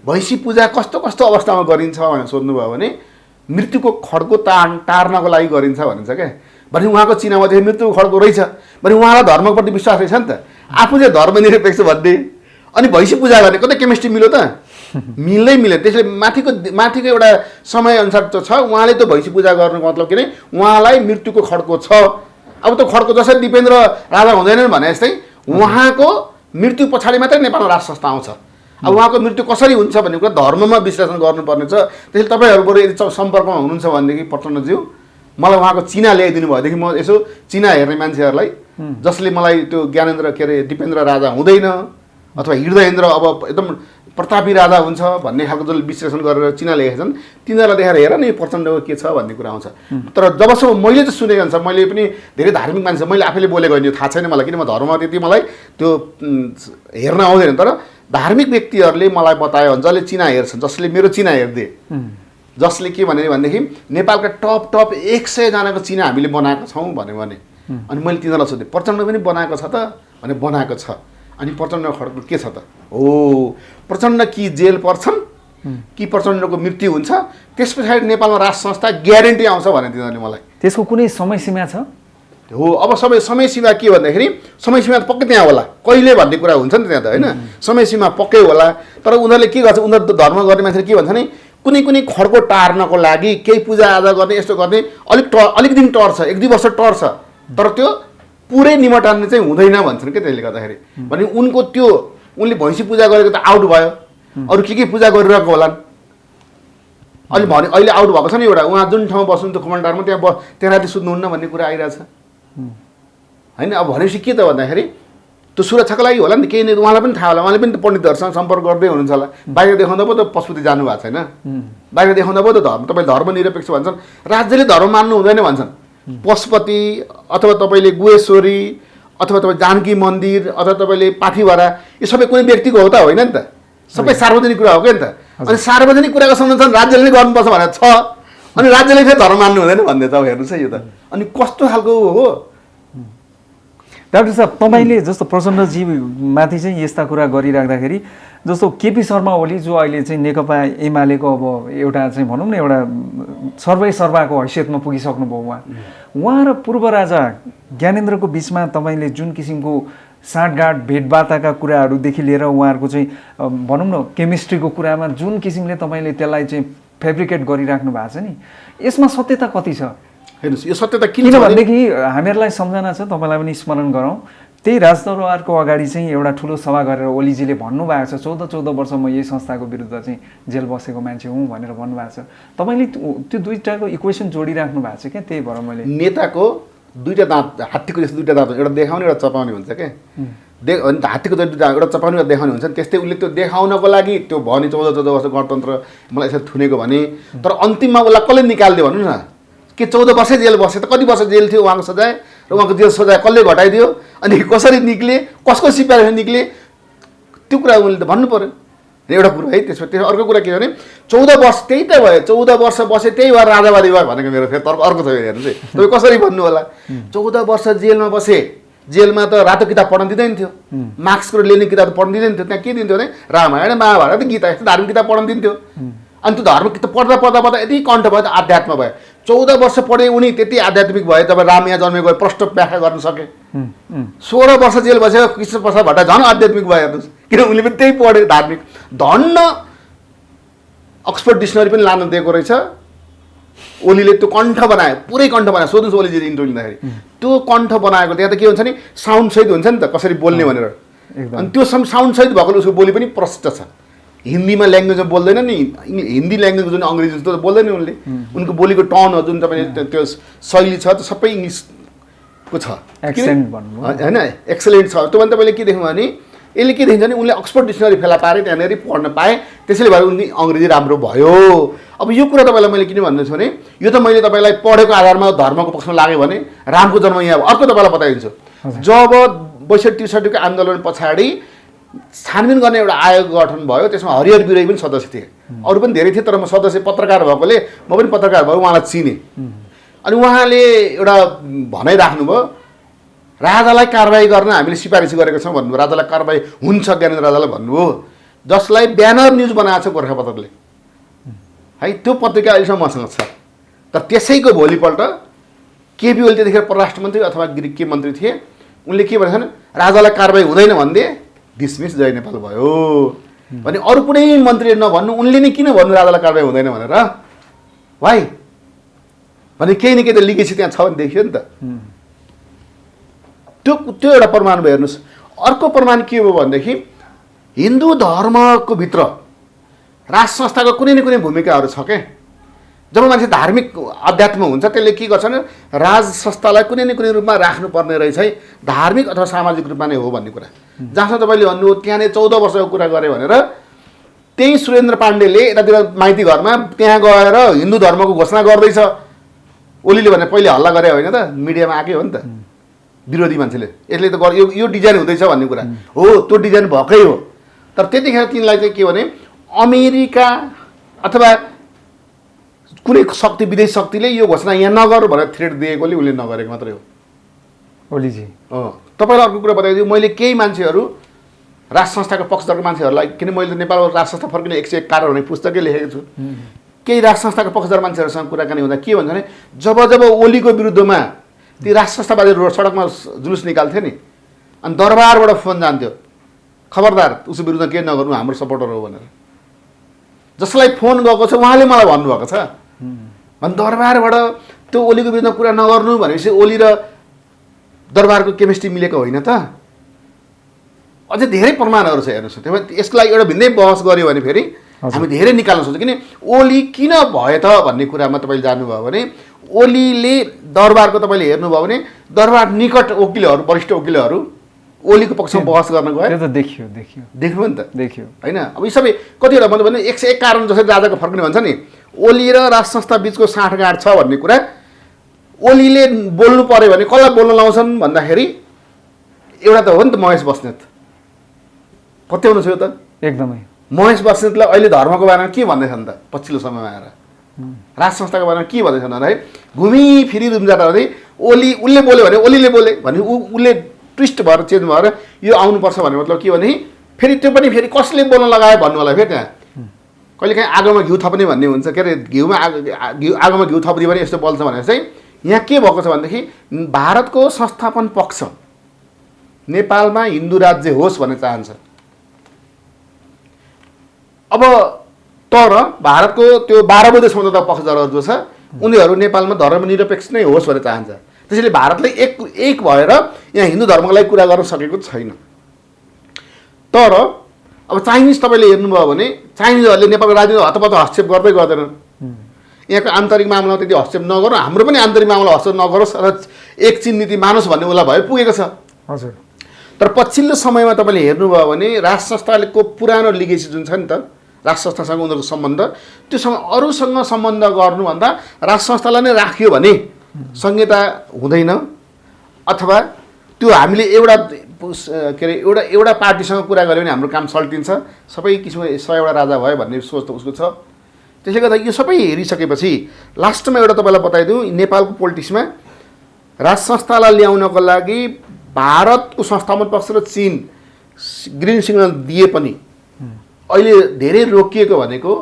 भैँसी पूजा कस्तो कस्तो अवस्थामा गरिन्छ भनेर सोध्नुभयो भने मृत्युको खड्को टार्नको लागि गरिन्छ भनिन्छ क्या। भने उहाँको चिनामा चाहिँ मृत्युको खड्को रहेछ भने उहाँलाई धर्मप्रति विश्वास रहेछ नि त, आफू चाहिँ धर्मनिरपेक्ष भन्ने। अनि भैँसी पूजा गर्ने कतै केमिस्ट्री मिल्यो त, मिल्दै मिल्यो। त्यसले माथिको एउटा समयअनुसार त छ, उहाँले त्यो भैँसी पूजा गर्नुको मतलब के नै उहाँलाई मृत्युको खड्को छ। अब त्यो खड्को जसरी दिपेन्द्र राजा हुँदैनन् भने जस्तै उहाँको मृत्यु पछाडि मात्रै नेपालमा राज संस्था आउँछ। अब उहाँको मृत्यु कसरी हुन्छ भन्ने कुरा धर्ममा विश्लेषण गर्नुपर्ने छ। त्यसैले तपाईँहरू बरु यदि सम्पर्कमा हुनुहुन्छ भनेदेखि प्रचण्डज्यू मलाई उहाँको चिना ल्याइदिनु भएदेखि म यसो चिना हेर्ने मान्छेहरूलाई, जसले मलाई त्यो ज्ञानेन्द्र के अरे दिपेन्द्र राजा हुँदैन अथवा हृदयेन्द्र अब एकदम प्रतापी राजा हुन्छ भन्ने खालको जसले विश्लेषण गरेर चिना ल्याएका छन् तिनीहरूलाई देखाएर हेर न यो प्रचण्डको के छ भन्ने कुरा आउँछ। तर जबसम्म मैले चाहिँ सुनेको छ, मैले पनि धेरै धार्मिक मान्छे, मैले आफैले बोलेको होइन, थाहा छैन मलाई, किन म धर्ममा त्यति मलाई त्यो हेर्न आउँदैन। तर धार्मिक व्यक्तिहरूले मलाई बतायो भने जसले चिना हेर्छन्, जसले मेरो चिना हेर्दे, जसले के भने भनेदेखि नेपालका टप 100 जनाको चिना हामीले बनाएको छौँ भन्यो भने, अनि मैले तिनीहरूलाई सोधेँ प्रचण्ड पनि बनाएको छ त भने बनाएको छ। अनि प्रचण्डको खड्को के छ त, हो प्रचण्ड कि जेल पर्छन् कि प्रचण्डको मृत्यु हुन्छ, त्यस पछाडि नेपालमा राज संस्था ग्यारेन्टी आउँछ भने तिनीहरूले मलाई। त्यसको कुनै समय सीमा छ? हो, अब समय सीमा के भन्दाखेरि समय सीमा त पक्कै त्यहाँ होला, कहिले भन्ने कुरा हुन्छ नि त्यहाँ त होइन, समय सीमा पक्कै होला। तर उनीहरूले के गर्छ, उनीहरू धर्म गर्ने मान्छेले के भन्छ नि, कुनै खड्को टार्नको लागि केही पूजाआजा गर्ने, यस्तो गर्ने अलिक दिन टर्छ, 1-2 वर्ष टर्छ, तर त्यो पुरै निमटान्ने चाहिँ हुँदैन भन्छन् क्या। त्यसले गर्दाखेरि भने उनले भैँसी पूजा गरेको त आउट भयो, अरू के पूजा गरिरहेको होलान्। अहिले भने अहिले आउट भएको छ नि एउटा, उहाँ जुन ठाउँमा बस्नु त्यो कमान्डारमा त्यहाँ राति सुत्नुहुन्न भन्ने कुरा आइरहेछ होइन। अब भनेपछि के त भन्दाखेरि त्यो सुरक्षाको लागि होला नि, केही नै उहाँलाई पनि थाहा होला, उहाँले पनि पण्डितहरूसँग सम्पर्क गर्दै हुनुहुन्छ होला। बाहिर देखाउँदा पो त पशुपति जानु भएको छैन, बाहिर देखाउँदा पो त तपाईँ धर्मनिरपेक्ष भन्छन्, राज्यले धर्म मान्नु हुँदैन भन्छन्। पशुपति अथवा तपाईँले गुहेश्वरी अथवा तपाईँ जानकी मन्दिर अथवा तपाईँले पाथिभरा यो सबै कुनै व्यक्तिको हो त होइन नि त, सबै सार्वजनिक कुरा हो क्या नि त। अनि सार्वजनिक कुराको संरक्षण राज्यले नै गर्नुपर्छ भनेर छ, अनि राज्यले फेरि धर्म मान्नु हुँदैन भन्ने त हेर्नुहोस् है यो त। अनि कस्तो खालको हो डाक्टर साहब तपाईँले जस्तो प्रचण्डजी माथि चाहिँ यस्ता कुरा गरिराख्दाखेरि जस्तो केपी शर्मा ओली जो अहिले चाहिँ नेकपा एमालेको अब एउटा चाहिँ भनौँ न एउटा सर्वैसर्वाको हैसियतमा पुगिसक्नुभयो उहाँ र पूर्व राजा ज्ञानेन्द्रको बिचमा तपाईँले जुन किसिमको साँठगाँठ भेटवार्ताका कुराहरूदेखि लिएर उहाँहरूको चाहिँ भनौँ न केमिस्ट्रीको कुरामा जुन किसिमले तपाईँले त्यसलाई चाहिँ फेब्रिकेट गरिराख्नु भएको छ नि यसमा सत्यता कति छ? हेर्नुहोस् यो सत्यता किनभनेदेखि हामीहरूलाई सम्झना छ, तपाईँलाई पनि स्मरण गरौँ, त्यही राजदरबारको अगाडि चाहिँ एउटा ठुलो सभा गरेर ओलीजीले भन्नुभएको छ 14 वर्ष म यही संस्थाको विरुद्ध चाहिँ जेल बसेको मान्छे हुँ भनेर भन्नुभएको छ। तपाईँले त्यो दुईटाको इक्वेसन जोडिराख्नु भएको छ क्या, त्यही भएर मैले नेताको दुईटा दाँत, हात्तीको जस्तो दुईटा दाँत, एउटा देखाउने एउटा चपाउने हुन्छ क्या। हात्तीको दुईटा एउटा चपाउने एउटा देखाउने हुन्छ, त्यस्तै उसले त्यो देखाउनको लागि त्यो भने 14 वर्ष गणतन्त्र मलाई यसरी थुनेको भने, तर अन्तिममा उसलाई कसले निकालिदियो भन्नु न, के 14 वर्षै जेल बसे त कति वर्ष जेल थियो उहाँको सजाय र उहाँको जेल सजाय कसले घटाइदियो अनि कसरी निक्ले, कसको सिपाही निक्ले, त्यो कुरा उसले त भन्नु पर्यो। एउटा कुरो है। त्यसपछि अर्को कुरा के भने 14 वर्ष त्यही त भयो, 14 वर्ष बसे त्यही भएर राजावादी भयो भनेको मेरो फेरि तर्क अर्को छ। हेर्नुहोस् है, तपाईँ कसरी भन्नु होला, 14 वर्ष जेलमा बसे, जेलमा त रातो किताब पढ्न दिँदैन थियो, मार्क्सको लेनिन किताब पढ्न दिँदैन थियो, त्यहाँ के दिन्थ्यो भने रामायण महाभारत गीता यस्तो धार्मिक किताब पढ्न दिन्थ्यो। अनि त्यो धर्म किताब पढ्दा पढ्दा पढ्दा यति कण्ठ भयो त अध्यात्म भयो। 14 वर्ष पढे उनी त्यति आध्यात्मिक भए, तपाईँ राम यहाँ जन्मेको प्रष्ट व्याख्या गर्न सके। 16 वर्ष जेल बसेको कृष्ण प्रसाद भट्ट झन् आध्यात्मिक भयो। हेर्नुहोस्, किन उनले पनि त्यही पढे धार्मिक। धन्न अक्सफोर्ड डिक्सनरी पनि लान दिएको रहेछ ओलीले, त्यो कण्ठ बनायो, पुरै कण्ठ बनायो। सोध्नुहोस् ओलीजीले इन्टरभ्यू लिँदाखेरि त्यो कण्ठ बनाएको त्यहाँ त के हुन्छ नि, साउन्ड सहित हुन्छ नि त कसरी बोल्ने भनेर। अनि त्यो साउन्ड सहित भएको उसको बोली पनि प्रष्ट छ। हिन्दीमा ल्याङ्ग्वेजमा बोल्दैन नि, हिन्दी ल्याङ्ग्वेजको जुन अङ्ग्रेजी जस्तो बोल्दैन उनले, उनको बोलीको टर्न जुन तपाईँले त्यो शैली छ त्यो सबै इङ्ग्लिसको छ, होइन, एक्सलेन्ट छ। त्यो भने तपाईँले के देख्नु भने यसले के देखिन्छ भने उनले अक्सफोर्ड डिक्सनरी फेला पारे, त्यहाँनिर पढ्न पाएँ, त्यसैले भएर उनले अङ्ग्रेजी राम्रो भयो। अब यो कुरा तपाईँलाई मैले किन भन्दैछु भने यो त मैले तपाईँलाई पढेको आधारमा धर्मको पक्षमा लाग्यो भने रामको जन्म यहाँ भयो। अर्को तपाईँलाई बताइदिन्छु, जब 62-63को आन्दोलन पछाडि छानबिन गर्ने एउटा आयोग गठन भयो, त्यसमा हरिहर बिराई पनि सदस्य थिए, अरू पनि धेरै थिए, तर म सदस्य पत्रकार भएकोले म पनि पत्रकार भएर उहाँलाई चिने। अनि उहाँले एउटा भनाइ राख्नुभयो, राजालाई कारबाही गर्न हामीले सिफारिस गरेको छौँ भन्नुभयो, राजालाई कारबाही हुन्छ ज्ञानेन्द्र राजालाई भन्नुभयो, जसलाई ब्यानर न्युज बनाएको छ गोर्खापत्रले है। त्यो पत्रिका अहिलेसम्म मसँग छ। तर त्यसैको भोलिपल्ट केपी ओली त्यतिखेर परराष्ट्र मन्त्री अथवा के मन्त्री थिए, उनले के भनेछन्, राजालाई कारबाही हुँदैन भनिदिए, डिसमिस जय नेपाल भयो भने अरू कुनै मन्त्रीले नभन्नु, उनले नै किन भन्नु राजालाई कारबाही हुँदैन भनेर भाइ भने केही न केही त लिगेसी त्यहाँ छ भने देखियो नि त। त्यो एउटा प्रमाण भयो। हेर्नुहोस्, अर्को प्रमाण के हो भनेदेखि हिन्दू धर्मको भित्र राज संस्थाको कुनै न कुनै भूमिकाहरू छ क्या। जब मान्छे धार्मिक अध्यात्म हुन्छ त्यसले के गर्छ भने राज संस्थालाई कुनै न कुनै रूपमा राख्नुपर्ने रहेछ है, धार्मिक अथवा सामाजिक रूपमा नै हो भन्ने कुरा। जहाँसम्म तपाईँले भन्नु त्यहाँनिर 14 वर्षको कुरा गरे भनेर त्यही सुरेन्द्र पाण्डेले यतातिर माइती घरमा त्यहाँ गएर हिन्दू धर्मको घोषणा गर्दैछ ओलीले भने पहिले हल्ला गरे होइन त, मिडियामा आएकै हो नि त विरोधी मान्छेले, यसले त यो डिजाइन हुँदैछ भन्ने कुरा हो, त्यो डिजाइन भएकै हो। तर त्यतिखेर तिनलाई चाहिँ के भने अमेरिका अथवा कुनै शक्ति, विदेशी शक्तिले यो घोषणा यहाँ नगर भनेर थ्रेट दिएकोले उसले नगरेको मात्रै हो ओलीजी। तपाईँलाई अर्को कुरा बताइदियो, मैले केही मान्छेहरू राज संस्थाको पक्षधरको मान्छेहरूलाई, किन मैले नेपालको राज संस्था फर्किने 101 कारण भन्ने पुस्तकै लेखेको छु, केही राज संस्थाको पक्षधर मान्छेहरूसँग कुराकानी हुँदा के भन्छ भने जब ओलीको विरुद्धमा ती राज संस्थावादी रोड सडकमा जुलुस निकाल्थे नि, अनि दरबारबाट फोन जान्थ्यो, खबरदार उसको विरुद्ध के नगर्नु, हाम्रो सपोर्टर हो भनेर। जसलाई फोन गएको छ उहाँले मलाई भन्नुभएको छ भने दरबारबाट त्यो ओलीको विरुद्ध कुरा नगर्नु भनेपछि ओली र दरबारको केमिस्ट्री मिलेको होइन त। अझै धेरै प्रमाणहरू छ। हेर्नुहोस्, त्यही यसको लागि एउटा भिन्दै बहस गऱ्यो भने फेरि हामी धेरै निकाल्न सक्छौँ। किन ओली किन भए त भन्ने कुरामा तपाईँले जान्नुभयो भने ओलीले दरबारको तपाईँले हेर्नुभयो भने दरबार निकट वकिलहरू, वरिष्ठ वकिलहरू ओलीको पक्षमा बहस गर्न गयो, देख्नु नि त, देखियो होइन। अब यी सबै कतिवटा भन्नु भने 101 कारण जसरी राजाको फर्किने भन्छ नि, ओली र राज संस्था बिचको साँठगाँठ छ भन्ने कुरा ओलीले बोल्नु पर्यो भने कसलाई बोल्न लाउँछन् भन्दाखेरि एउटा त हो नि त महेश बस्नेत, पत्याउनु छ यो त एकदमै। महेश बस्नेतलाई अहिले धर्मको बारेमा के भन्दैछन् त पछिल्लो समयमा आएर, राज संस्थाको बारेमा के भन्दैछन् भन्दाखेरि घुमी फिरी रुम जाँदा भने उसले बोल्यो भने ओलीले बोले भने उसले ट्विस्ट भएर चेन्ज भएर यो आउनुपर्छ भन्ने मतलब के भने फेरि त्यो पनि फेरि कसले बोल्न लगायो भन्नु होला फेरि त्यहाँ कहिलेकाहीँ आगोमा घिउ थप्ने भन्ने हुन्छ के अरे आगोमा घिउ थप्ने पनि यस्तो बोल्छ भनेर चाहिँ यहाँ के भएको छ भनेदेखि भारतको संस्थापन पक्ष नेपालमा हिन्दू राज्य होस् भन्ने चाहन्छ। अब तर भारतको त्यो 12 बुँदे सम्झौता पक्षधरहरू जो छ उनीहरू नेपालमा धर्मनिरपेक्ष नै होस् भनेर चाहन्छ। त्यसैले भारतले एक भएर यहाँ हिन्दू धर्मको लागि कुरा गर्न सकेको छैन। तर अब चाइनिज तपाईँले हेर्नुभयो भने चाइनिजहरूले नेपालको राजनीतिमा हतपत हस्तक्षेप गर्दै गर्दैनन्। यहाँको आन्तरिक मामलामा त्यति हस्तक्षेप नगरौँ, हाम्रो पनि आन्तरिक मामला हस्तक्षेप नगरोस् र एक चिन नीति मानोस् भन्ने उसलाई भयो पुगेको छ। हजुर। तर पछिल्लो समयमा तपाईँले हेर्नुभयो भने राष्ट्र संस्थाको पुरानो लिगेसी जुन छ नि त राष्ट्र संस्थासँग उनीहरूको सम्बन्ध त्योसँग अरूसँग सम्बन्ध गर्नुभन्दा राष्ट्र संस्थालाई नै राख्यो भने संहिता हुँदैन अथवा त्यो हामीले एउटा के अरे एउटा पार्टीसँग कुरा गऱ्यो भने हाम्रो काम सल्टिन्छ, सबै किसिमको 100 वटा राजा भयो भन्ने सोच त उसको छ। त्यसले गर्दा यो सबै हेरिसकेपछि लास्टमा एउटा तपाईँलाई बताइदिउँ नेपालको पोलिटिक्समा राष्ट्र संस्थालाई ल्याउनको लागि भारतको संस्थापन पक्ष र चीन ग्रिन सिग्नल दिए पनि अहिले धेरै रोकिएको भनेको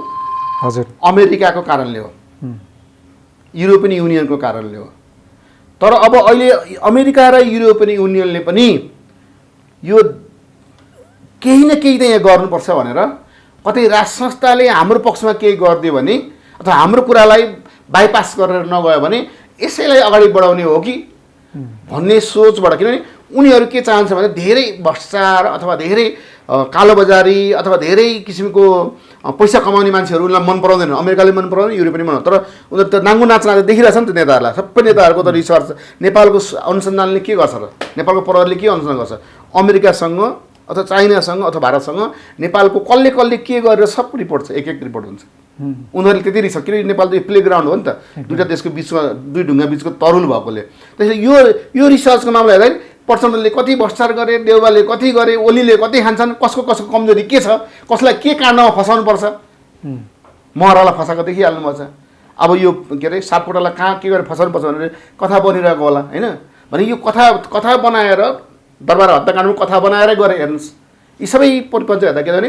हजुर अमेरिकाको कारणले हो, युरोपियन युनियनको कारणले हो। तर अब अहिले अमेरिका र युरोपियन युनियनले पनि यो केही न केही त यहाँ गर्नुपर्छ भनेर कतै राष्ट्र संस्थाले हाम्रो पक्षमा केही गरिदियो भने अथवा हाम्रो कुरालाई बाइपास गरेर नगयो भने यसैलाई अगाडि बढाउने हो कि भन्ने सोचबाट, किनभने उनीहरू के चाहन्छ भने धेरै भ्रष्टाचार अथवा धेरै कालोबजारी अथवा धेरै किसिमको पैसा कमाउने मान्छेहरू उनीलाई मन पराउँदैन। अमेरिकाले मन पराउँदैन, युरोपले मन पराउँदैन। तर उनीहरू त नाङ्गो नाच्न देखिरहेछ नि त नेताहरूलाई, सबै नेताहरूको त रिसर्च नेपालको अनुसन्धानले के गर्छ र नेपालको प्रहरीले के अनुसन्धान गर्छ अमेरिकासँग अथवा चाइनासँग अथवा भारतसँग नेपालको कसले कसले के गरेर सब रिपोर्ट छ, एक रिपोर्ट हुन्छ। उनीहरूले त्यति रिसर्च, किनकि नेपाल त प्ले ग्राउन्ड हो नि त, दुईवटा देशको बिचमा दुई ढुङ्गा बिचको तरुल भएकोले। त्यसैले यो रिसर्चको मामला हेर्दा प्रचण्डले कति भ्रष्टाचार गरे, देउवाले कति गरे, ओलीले कति खान्छन्, कसको कमजोरी के छ, कसलाई के काण्डमा फसाउनुपर्छ, महरालाई फसाएको देखिहाल्नुभएको छ। अब यो के अरे सापकोटालाई कहाँ के गरेर फसाउनुपर्छ भनेर कथा बनिरहेको होला होइन। भने यो कथा बनाएर दरबार हत्याकाण्डमा कथा बनाएरै गरे हेर्नुहोस्। यी सबै परिपन्च हेर्दा के भने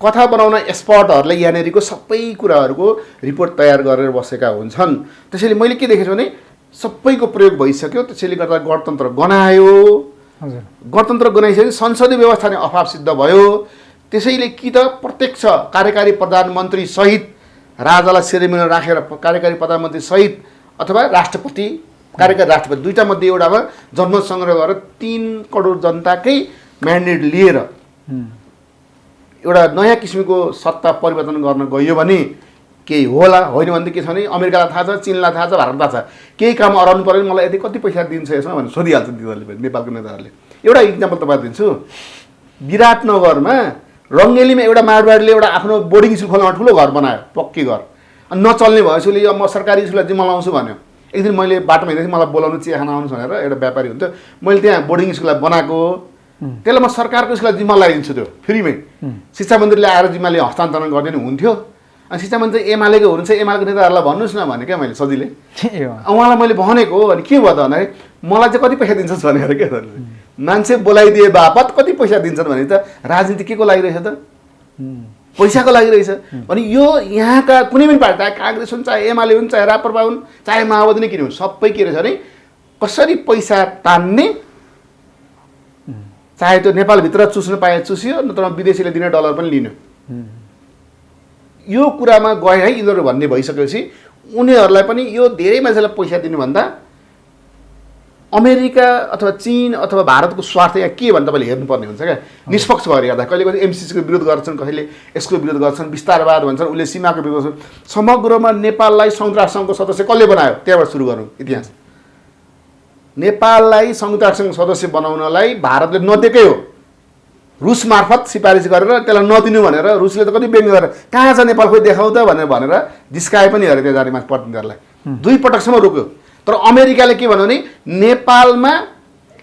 कथा बनाउन एक्सपर्टहरूले यहाँनिरको सबै कुराहरूको रिपोर्ट तयार गरेर बसेका हुन्छन्। त्यसैले मैले के देखेछु भने सबैको प्रयोग भइसक्यो, त्यसैले गर्दा गणतन्त्र गनायो। गणतन्त्र गनाइसकेपछि संसदीय व्यवस्था नै अभाव सिद्ध भयो। त्यसैले कि त प्रत्यक्ष कार्यकारी प्रधानमन्त्री सहित राजालाई सेरेमनी राखेर कार्यकारी प्रधानमन्त्री सहित अथवा राष्ट्रपति कार्यकारी राष्ट्रपति दुईटा मध्ये एउटामा जनमत सङ्ग्रह गरेर 3 करोड जनताकै म्यान्डेट लिएर एउटा नयाँ किसिमको सत्ता परिवर्तन गर्न गयो भने केही होला। होइन भने के छ भने अमेरिकालाई थाहा छ, चीनलाई थाहा छ, भारतलाई थाहा छ, केही काम हराउनु पऱ्यो भने मलाई यति कति पैसा दिन्छ यसमा भनेर सोधिहाल्छ तिनीहरूले, नेपालको नेताहरूले। एउटा इक्जाम्पल तपाईँलाई दिन्छु। विराटनगरमा रङ्गेलीमा एउटा मारवाडीले एउटा आफ्नो बोर्डिङ स्कुल खोल्न ठुलो घर बनायो, पक्की घर, अनि नचल्ने भएपछि म सरकारी स्कुललाई जिम्मा लाउँछु भन्यो। एक दिन मैले बाटोमा हिँड्दाखेरि मलाई बोलाउनु चिया खान आउनुहोस् भनेर एउटा व्यापारी हुन्थ्यो, मैले त्यहाँ बोर्डिङ स्कुललाई बनाएको, त्यसलाई म सरकारको स्कुललाई जिम्मा लगाइदिन्छु, त्यो फ्रीमै शिक्षा मन्त्रीले आएर जिम्माले हस्तान्तरण गरिदिनु हुन्थ्यो। अनि शिक्षा मन्त्री एमालेको हुनुहुन्छ, एमालेको नेताहरूलाई भन्नुहोस् न भने क्या मैले सजिलै उहाँलाई मैले भनेको अनि के भयो त भन्दाखेरि मलाई चाहिँ कति पैसा दिन्छस् भनेर क्या मान्छे बोलाइदिए बापत कति पैसा दिन्छन् भने त राजनीति के को लागिरहेछ त पैसाको लागिरहेछ भने यो यहाँका कुनै पनि पार्टी चाहे काङ्ग्रेस हुन्, चाहे एमाले हुन्, चाहे राप्रपा हुन्, चाहे माओवादी नै किन हुन्, सबै के रहेछ भने कसरी पैसा तान्ने, चाहे त्यो नेपालभित्र चुस्न पाए चुस्यो, नत्र विदेशीले दिने डलर पनि लिनु, यो कुरामा गए है यिनीहरू भन्ने भइसकेपछि उनीहरूलाई पनि यो धेरै मान्छेलाई पैसा दिनुभन्दा अमेरिका अथवा चीन अथवा भारतको स्वार्थ यहाँ के भन्ने तपाईँले हेर्नुपर्ने हुन्छ क्या। निष्पक्ष भएर हेर्दा कहिले कहिले एमसिसीको विरोध गर्छन्, कसैले यसको विरोध गर्छन्, विस्तारवाद भन्छन्, उसले सीमाको विरोध। समग्रमा नेपाललाई संयुक्त राष्ट्रसङ्घको सदस्य कसले बनायो त्यहाँबाट सुरु गरौँ इतिहास। नेपाललाई संयुक्त राष्ट्रसङ्घको सदस्य बनाउनलाई भारतले नदिएकै हो, रुस मार्फत सिफारिस गरेर त्यसलाई नदिनु भनेर रुसले त कति व्यङ्ग गरेर कहाँ छ नेपाल खोइ देखाउ त भनेर जिस्काए पनि अरे त्यहाँ जाने प्रतिनिधिहरूलाई 2 पटकसम्म रोक्यो। तर अमेरिकाले के भन्यो भने नेपालमा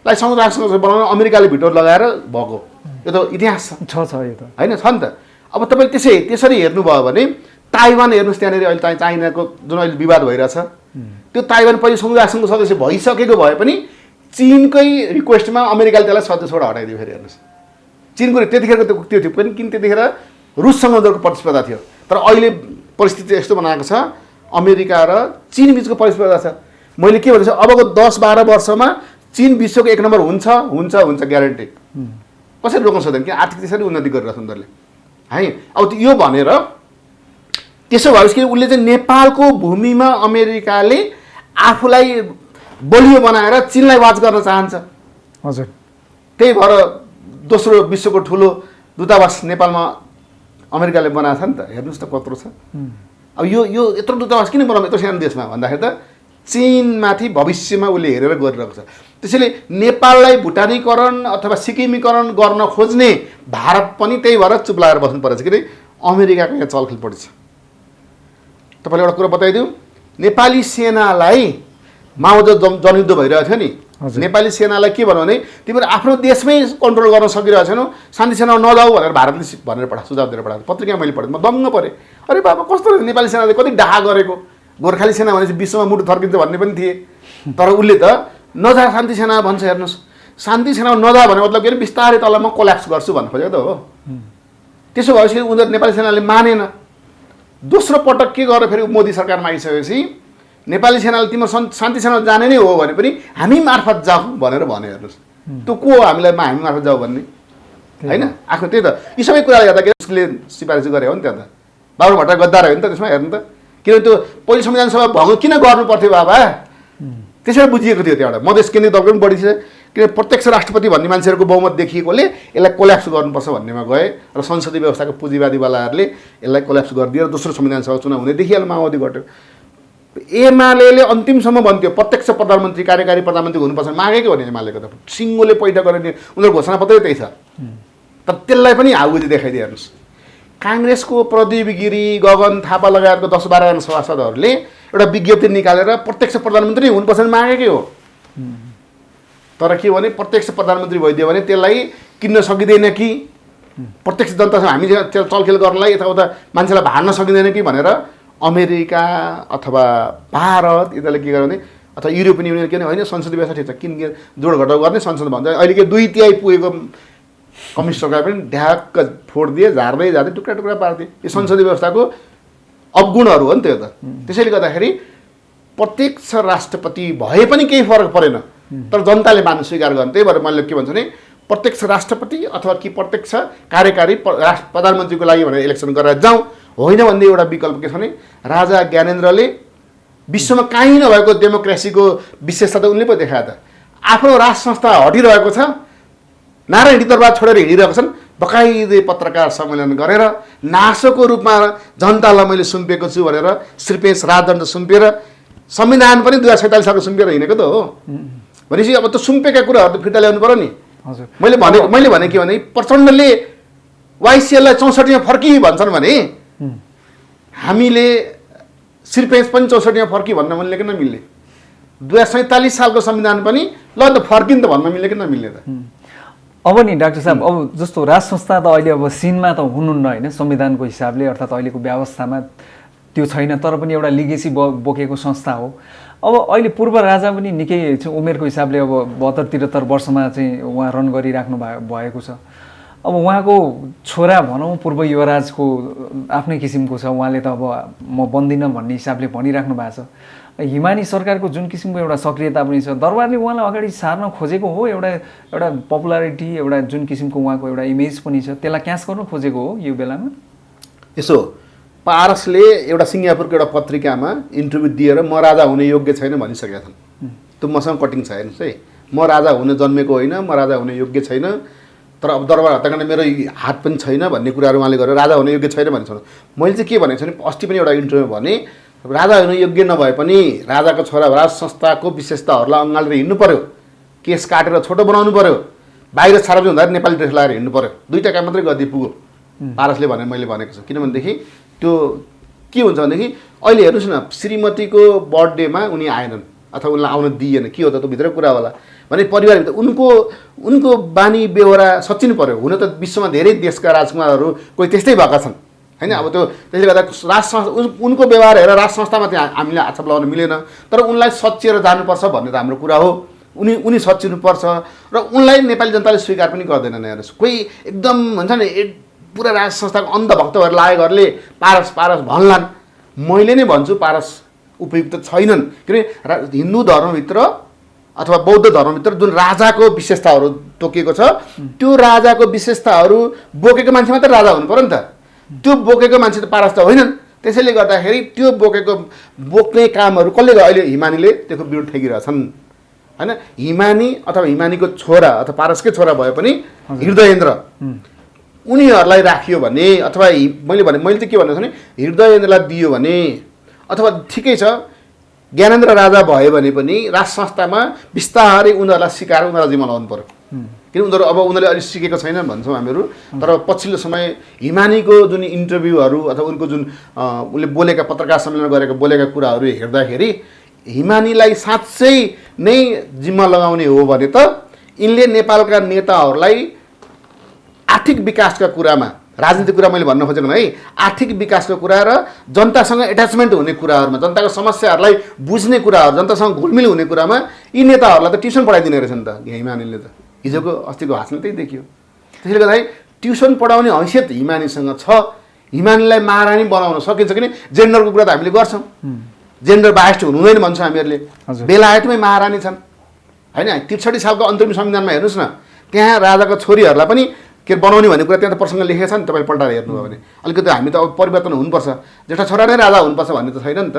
संयुक्त राष्ट्रसङ्घ बनाउन अमेरिकाले भिटो लगाएर भएको, यो त इतिहास छ यो त होइन, छ नि त। अब तपाईँ त्यसरी हेर्नुभयो भने ताइवान हेर्नुहोस्, त्यहाँनिर अहिले चाइनाको जुन अहिले विवाद भइरहेछ, त्यो ताइवान पहिले संयुक्त राष्ट्रसङ्घको सदस्य भइसकेको भए पनि चीनकै रिक्वेस्टमा अमेरिकाले त्यसलाई सदस्यबाट हटाइदियो। फेरि हेर्नुहोस्, चीनको त्यतिखेरको त्यो थियो पनि, किन त्यतिखेर रुससँग उनीहरूको प्रतिस्पर्धा थियो। तर अहिले परिस्थिति यस्तो बनाएको छ, अमेरिका र चीन बिचको प्रतिस्पर्धा छ। मैले के भन्दैछु, अबको 10-12 वर्षमा चीन विश्वको 1 नम्बर हुन्छ हुन्छ हुन्छ, ग्यारेन्टी। कसरी रोक्न सक्दैन, किन आर्थिक त्यसरी उन्नति गरिरहेको छ उनीहरूले है। अब यो भनेर त्यसो भएपछि कि उसले चाहिँ नेपालको भूमिमा अमेरिकाले आफूलाई बलियो बनाएर चीनलाई वाच गर्न चाहन्छ। हजुर, त्यही भएर दोस्रो विश्वको ठुलो दूतावास नेपालमा अमेरिकाले बनाएको छ नि त। हेर्नुहोस् त कत्रो छ। अब यो यत्रो दूतावास किन बनाउनु यत्रो सानो देशमा भन्दाखेरि त चीनमाथि भविष्यमा उसले हेरेर गरिरहेको छ। त्यसैले नेपाललाई भुटानीकरण अथवा सिक्किमीकरण गर्न खोज्ने भारत पनि त्यही भएर चुप लागेर बस्नु परेछ, किन अमेरिकाको यहाँ चलखेल परेछ। तपाईँले एउटा कुरा बताइदिउँ, नेपाली सेनालाई माओवादी जनयुद्ध भइरहेको थियो नि, नेपाली सेनालाई के भन्यो भने तिमीहरू आफ्नो देशमै कन्ट्रोल गर्न सकिरहेको छैनौ, शान्ति सेनामा नजाऊ भनेर भारतले भनेर सुझाव दिएर पठाएको। पत्रिकामा मैले पढेँ, म दङ्ग परेँ। अरे बाबा, कस्तो नेपाली सेनाले कति डाहा गरेको, गोर्खाली सेना भनेपछि विश्वमा मुटु थर्किन्छ भन्ने पनि थिए। तर उसले त नजा शान्ति सेना भन्छ। हेर्नुहोस्, शान्ति सेनामा नजा भने मतलब के अरे बिस्तारै तल म कोल्याप्स गर्छु भन्नु खोजेको त हो। त्यसो भएपछि उनीहरू नेपाली सेनाले मानेन। दोस्रो पटक के गरेर फेरि मोदी सरकारमा आइसकेपछि नेपाली सेनाले तिम्रो शान्ति सेना जाने नै हो भने पनि हामी मार्फत जाऊ भनेर भन्यो। हेर्नुहोस्, त्यो को हो हामीलाई हामी मार्फत जाऊ भन्ने, होइन? आफ्नो त्यही त यी सबै कुराले हेर्दा के उसले सिफारिस गरे हो नि त्यहाँ त। बाबुराम भट्टराई गद्दार हो नि त त्यसमा, हेर्नु त। किनभने त्यो पहिलो संविधान सभा भङ्ग किन गर्नु पर्थ्यो बाबा, त्यसरी बुझिएको थियो त्यहाँबाट। मधेस केन्द्रीय दलको पनि बढी छ, किन प्रत्यक्ष राष्ट्रपति भन्ने मान्छेहरूको बहुमत देखिएकोले यसलाई कोल्याप्स गर्नुपर्छ भन्नेमा गए र संसदीय व्यवस्थाको पुँजीवादीवालाहरूले यसलाई कोल्याप्स गरिदिएर दोस्रो संविधान सभा चुनाव हुने देखिहाल्नु माओवादी गट्यो। एमाले अन्तिमसम्म भन्थ्यो प्रत्यक्ष प्रधानमन्त्री कार्यकारी प्रधानमन्त्री हुनुपर्छ, मागेको हो नि एमालेको त। सिङ्गोले पैठा गर्ने उनीहरूको घोषणापत्रै त्यही छ। तर त्यसलाई पनि हाउगुजी देखाइदिए। हेर्नुहोस्, काङ्ग्रेसको प्रदीप गिरी, गगन थापा लगायतको 10-12 जना सभासदहरूले एउटा विज्ञप्ति निकालेर प्रत्यक्ष प्रधानमन्त्री हुनुपर्छ भने मागेकै हो। तर के भने प्रत्यक्ष प्रधानमन्त्री भइदियो भने त्यसलाई किन्न सकिँदैन कि, प्रत्यक्ष जनतासँग हामी चलखेल गर्नलाई यताउता मान्छेलाई भाड्न सकिँदैन कि भनेर अमेरिका अथवा भारत यिनीहरूले के गर्यो भने, अथवा युरोपियन युनियन के होइन संसदीय व्यवस्था ठिक छ, किन जोडघटाउ गर्ने संसद भन्छ। अहिले के 2/3 पुगेको कम्युनिस्ट सरकार पनि ढ्याक्क फोडिदिए, झार्दै झार्दै टुक्रा टुक्रा पारिदिए। यो संसदीय व्यवस्थाको अवगुणहरू हो नि त्यो त। त्यसैले गर्दाखेरि प्रत्यक्ष राष्ट्रपति भए पनि केही फरक परेन, तर जनताले मान्न स्वीकार गर्ने। त्यही भएर मैले के भन्छु भने प्रत्यक्ष राष्ट्रपति अथवा कि प्रत्यक्ष कार्यकारी प्रधानमन्त्रीको लागि भनेर इलेक्सन गरेर जाउँ, होइन भन्ने एउटा विकल्प के छ भने राजा ज्ञानेन्द्रले विश्वमा कहीँ नभएको डेमोक्रेसीको विशेषता त उनले पो देखायो त। आफ्नो राज संस्था हटिरहेको छ, नारायणी दरबार छोडेर हिँडिरहेको छन्, बकाइदे पत्रकार सम्मेलन गरेर नासोको रूपमा जनतालाई मैले सुम्पिएको छु भनेर श्रीपेश राजदण्ड सुम्पिएर संविधान पनि 2047 सालको सुम्पिएर हिँडेको त हो। भनेपछि अब त्यो सुम्पेका कुराहरू त फिर्ता ल्याउनु पर्यो नि। मैले भने के भने प्रचण्डले वाइसिएललाई 64मा फर्की भन्छन् भने हामीले श्रीपेश पनि 64मा फर्की भन्न मिल्ने कि नमिल्ने? 2047 सालको संविधान पनि ल त फर्किन् त भन्न मिल्ने कि नमिल्ने त? अब नि डाक्टर साहब, अब जस्तो राज संस्था त अहिले अब सिनमा त हुनुहुन्न होइन संविधानको हिसाबले, अर्थात् अहिलेको व्यवस्थामा त्यो छैन, तर पनि एउटा लिगेसी बोकेको संस्था हो। अब अहिले पूर्व राजा पनि निकै उमेरको हिसाबले अब 72-73 वर्षमा चाहिँ उहाँ रन गरिराख्नु भएको छ। अब उहाँको छोरा भनौँ पूर्व युवराजको आफ्नै किसिमको छ, उहाँले त अब म बन्दिनँ भन्ने हिसाबले भनिराख्नु भएको छ। हिमानी सरकारको जुन किसिमको एउटा सक्रियता पनि छ, दरबारले उहाँलाई अगाडि सार्न खोजेको हो, एउटा पपुलारिटी, एउटा जुन किसिमको उहाँको एउटा इमेज पनि छ, त्यसलाई क्यास गर्न खोजेको हो यो बेलामा। यसो पारसले एउटा सिङ्गापुरको एउटा पत्रिकामा इन्टरभ्यू दिएर म राजा हुने योग्य छैन भनिसकेका छन्। त्यो मसँग कटिङ छ, हेर्नुहोस् है। म राजा हुन जन्मेको होइन, म राजा हुने योग्य छैन, तर अब दरबार हत्या गर्न मेरो हात पनि छैन भन्ने कुराहरू उहाँले गरेर राजा हुने योग्य छैन भन्छ। मैले चाहिँ के भनेको छु भने अस्ति पनि एउटा इन्टरभ्यूमा भने राजा हुन योग्य नभए पनि राजाको छोरा राज संस्थाको विशेषताहरूलाई अँगालेर हिँड्नु पर्यो, केस काटेर छोटो बनाउनु पर्यो, बाहिर सार्वजनिक हुँदा नेपाली ड्रेस लगाएर हिँड्नु पर्यो। 2टा काम मात्रै गर्दै पुग्यो पारसले भने मैले भनेको छु। किनभनेदेखि त्यो के हुन्छ भनेदेखि अहिले हेर्नुहोस् न, श्रीमतीको बर्थडेमा उनी आएनन् अथवा उनलाई आउन दिएन, के हो त त्यो भित्र कुरा होला भने परिवारभित्र उनको बानी बेहोरा सचिनु पर्यो। हुन त विश्वमा धेरै देशका राजकुमारहरू कोही त्यस्तै भएका छन् होइन। अब त्यो त्यसले गर्दा राज संस्था उनको व्यवहार हेरेर राज संस्थामा चाहिँ हामीले आक्षेप लगाउन मिलेन, तर उनलाई सचिएर जानुपर्छ भन्ने त हाम्रो कुरा हो। उनी सच्चिनुपर्छ र उनलाई नेपाली जनताले स्वीकार पनि गर्दैनन्। हेर्नुहोस्, कोही एकदम भन्छ नि पुरा राज संस्थाको अन्धभक्त भएर लागेकोहरूले पारस पारस भन्लान्। मैले नै भन्छु पारस उपयुक्त छैनन्, किनभने हिन्दू धर्मभित्र अथवा बौद्ध धर्मभित्र जुन राजाको विशेषताहरू तोकिएको छ त्यो राजाको विशेषताहरू बोकेको मान्छे मात्रै राजा हुनु पर्यो नि त। त्यो बोकेको मान्छे त पारस त होइनन्। त्यसैले गर्दाखेरि त्यो बोक्ने कामहरू कसले अहिले हिमानीले त्यसको विरुद्ध ठेकिरहेछन् होइन। हिमानी अथवा हिमानीको छोरा अथवा पारसकै छोरा भए पनि हृदयेन्द्र उनीहरूलाई राखियो भने अथवा मैले चाहिँ के भन्नु छ भने हृदयेन्द्रलाई दियो भने अथवा ठिकै छ ज्ञानेन्द्र राजा भयो भने पनि राज संस्थामा बिस्तारै उनीहरूलाई सिकाएर उनीहरूलाई जिम्मा लगाउनु पर्यो। किन उनीहरूले अहिले सिकेको छैनन् भन्छौँ हामीहरू। तर पछिल्लो समय हिमानीको जुन इन्टरभ्यूहरू अथवा उनको जुन उसले बोलेका पत्रकार सम्मेलन गरेको बोलेका कुराहरू हेर्दाखेरि हिमानीलाई साँच्चै नै जिम्मा लगाउने हो भने त यिनले नेपालका नेताहरूलाई आर्थिक विकासका कुरामा, राजनीतिक कुरा मैले भन्न खोजेको है, आर्थिक विकासको कुरा र जनतासँग एट्याचमेन्ट हुने कुराहरूमा, जनताको समस्याहरूलाई बुझ्ने कुराहरू, जनतासँग घुलमिल हुने कुरामा यी नेताहरूलाई त ट्युसन पढाइदिने रहेछ नि त हिमानीले त। हिजोको अस्तिको भाषण त्यही देखियो। त्यसैले गर्दाखेरि ट्युसन पढाउने हैसियत हिमानीसँग छ। हिमानीलाई महारानी बनाउन सकिन्छ, किन जेन्डरको कुरा त हामीले गर्छौँ। जेन्डर बायस्ड हुनु हुँदैन भन्छौँ हामीहरूले। बेलायतमै महारानी छन् होइन। 63 सालको अन्तरिम संविधानमा हेर्नुहोस् न, त्यहाँ राजाको छोरीहरूलाई पनि के बनाउने भन्ने कुरा त्यहाँ त प्रसङ्ग लेखेको छ नि। तपाईँ पल्टाएर हेर्नुभयो भने अलिकति हामी त अब परिवर्तन हुनुपर्छ, जेठा छोरा नै राजा हुनुपर्छ भन्ने त छैन नि त।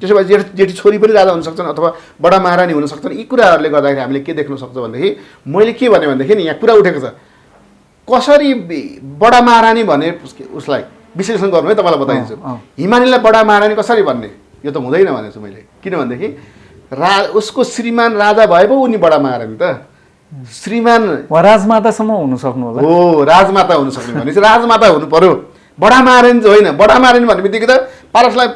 त्यसो भए जेठी छोरी पनि राजा हुन सक्छन् अथवा बडा महारानी हुन सक्छन्। यी कुराहरूले गर्दाखेरि हामीले के देख्न सक्छौँ भनेदेखि मैले के भने भनेदेखि यहाँ कुरा उठेको छ कसरी बडा महारानी भने उसलाई विश्लेषण गर्नु है। तपाईँलाई बताइदिन्छु हिमानीलाई बडा महारानी कसरी भन्ने, यो त हुँदैन भनेछु मैले। किनभनेदेखि उसको श्रीमान राजा भए पो उनी बडा महारानी त। श्रीमान राजमातासम्म हुनु सक्नु होला। हो, राजमाता हुनु सक्ने भनेपछि राजमाता हुनु पर्यो, बडा महारानी चाहिँ होइन। बडा महारानी भन्ने बित्तिकै त पारसलाई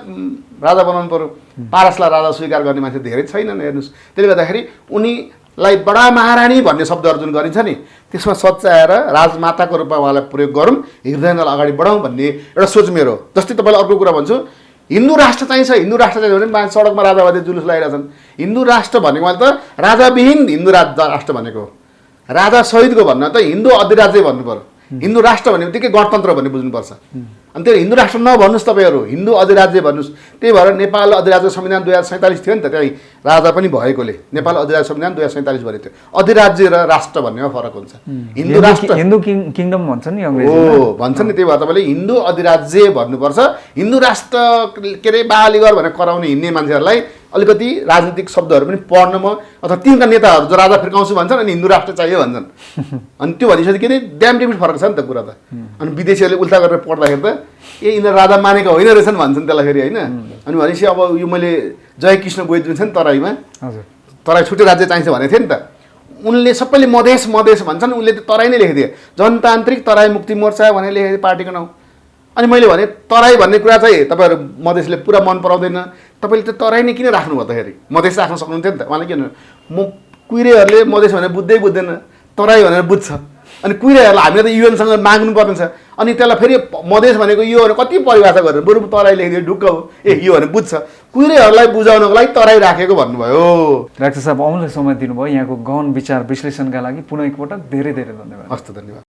राजा बनाउनु पर्यो। पारसलाई राजा स्वीकार गर्ने मान्छे धेरै छैनन्। हेर्नुहोस्, त्यसले गर्दाखेरि उनीलाई बडा महारानी भन्ने शब्दहरू जुन गरिन्छ नि त्यसमा सच्याएर राजमाताको रूपमा उहाँलाई प्रयोग गरौँ, हृदयलाई अगाडि बढाउँ भन्ने एउटा सोच मेरो। जस्तै तपाईँलाई अर्को कुरा भन्छु, हिन्दू राष्ट्र चाहिन्छ। हिन्दू राष्ट्र चाहियो भने मान्छे सडकमा राजावादी जुलुस लगाइरहेछन्। हिन्दू राष्ट्र भनेको मैले त राजाविहीन हिन्दू राष्ट्र भनेको, राजा सहितको भन्न त हिन्दू अधिराज्य भन्नु पर्यो। हिन्दू राष्ट्र भन्ने बित्तिकै गणतन्त्र भन्ने बुझ्नुपर्छ। अनि त्यो हिन्दू राष्ट्र नभन्नुहोस् तपाईँहरू, हिन्दू अधिराज्य भन्नुहोस्। त्यही भएर नेपाल अधिराज्य संविधान 2047 थियो नि त, त्यही राजा पनि भएकोले नेपाल अधिराज्य संविधान 2047 भनेको थियो। अधिराज्य र राष्ट्र भन्नेमा फरक हुन्छ। हिन्दू राष्ट्र हिन्दू किङडम भन्छ नि हो भन्छ नि। त्यही भएर तपाईँले हिन्दू अधिराज्य भन्नुपर्छ। हिन्दू राष्ट्र के अरे बालिगर भनेर कराउने हिँड्ने मान्छेहरूलाई अलिकति राजनीतिक शब्दहरू पनि पढ्नमा अथवा तिनका नेताहरू जो राजा फिर्काउँछु भन्छन् अनि हिन्दू राष्ट्र चाहियो भन्छन्। अनि त्यो भनिसक्यो के अरे ड्याम डिफिट फरक छ नि त कुरा त। अनि विदेशीहरूले उल्टा गरेर पढ्दाखेरि त यिनीहरू राजा मानेका होइन रहेछन् भन्छन् त्यसलाई फेरि होइन। अनि भनेपछि अब यो मैले जय कृष्ण बोइद जुन छ नि तराईमा, तराई छुट्टै राज्य चाहिन्छ भनेको थियो नि त। उनले सबैले मधेस मधेस भन्छन्, उनले त तराई नै लेखिदिए, जनतान्त्रिक तराई मुक्ति मोर्चा भनेर लेखेको पार्टीको नाउँ। अनि मैले भने तराई भन्ने कुरा चाहिँ तपाईँहरू मधेसले पुरा मन पराउँदैन, तपाईँले त तराई नै किन राख्नुभयो त? फेरि मधेस राख्न सक्नुहुन्थ्यो नि त। उहाँले के भन्नु, म कुइरेहरूले मधेस भनेर बुझ्दै बुझ्दैन, तराई भनेर बुझ्छ। अनि कुइरेहरूलाई हामीले त युएनसँग माग्नु पर्ने छ। अनि त्यसलाई फेरि मधेस भनेको यो भने कति परिभाषा गरेर बरु तराई लेखिदियो ढुक्क हो, ए यो भने बुझ्छ। कुइरेहरूलाई बुझाउनको लागि तराई राखेको भन्नुभयो। डाक्टर साहब अमूल्य समय दिनुभयो, यहाँको गहन विचार विश्लेषणका लागि पुनः एकपटक धेरै धेरै धन्यवाद। हस्त, धन्यवाद।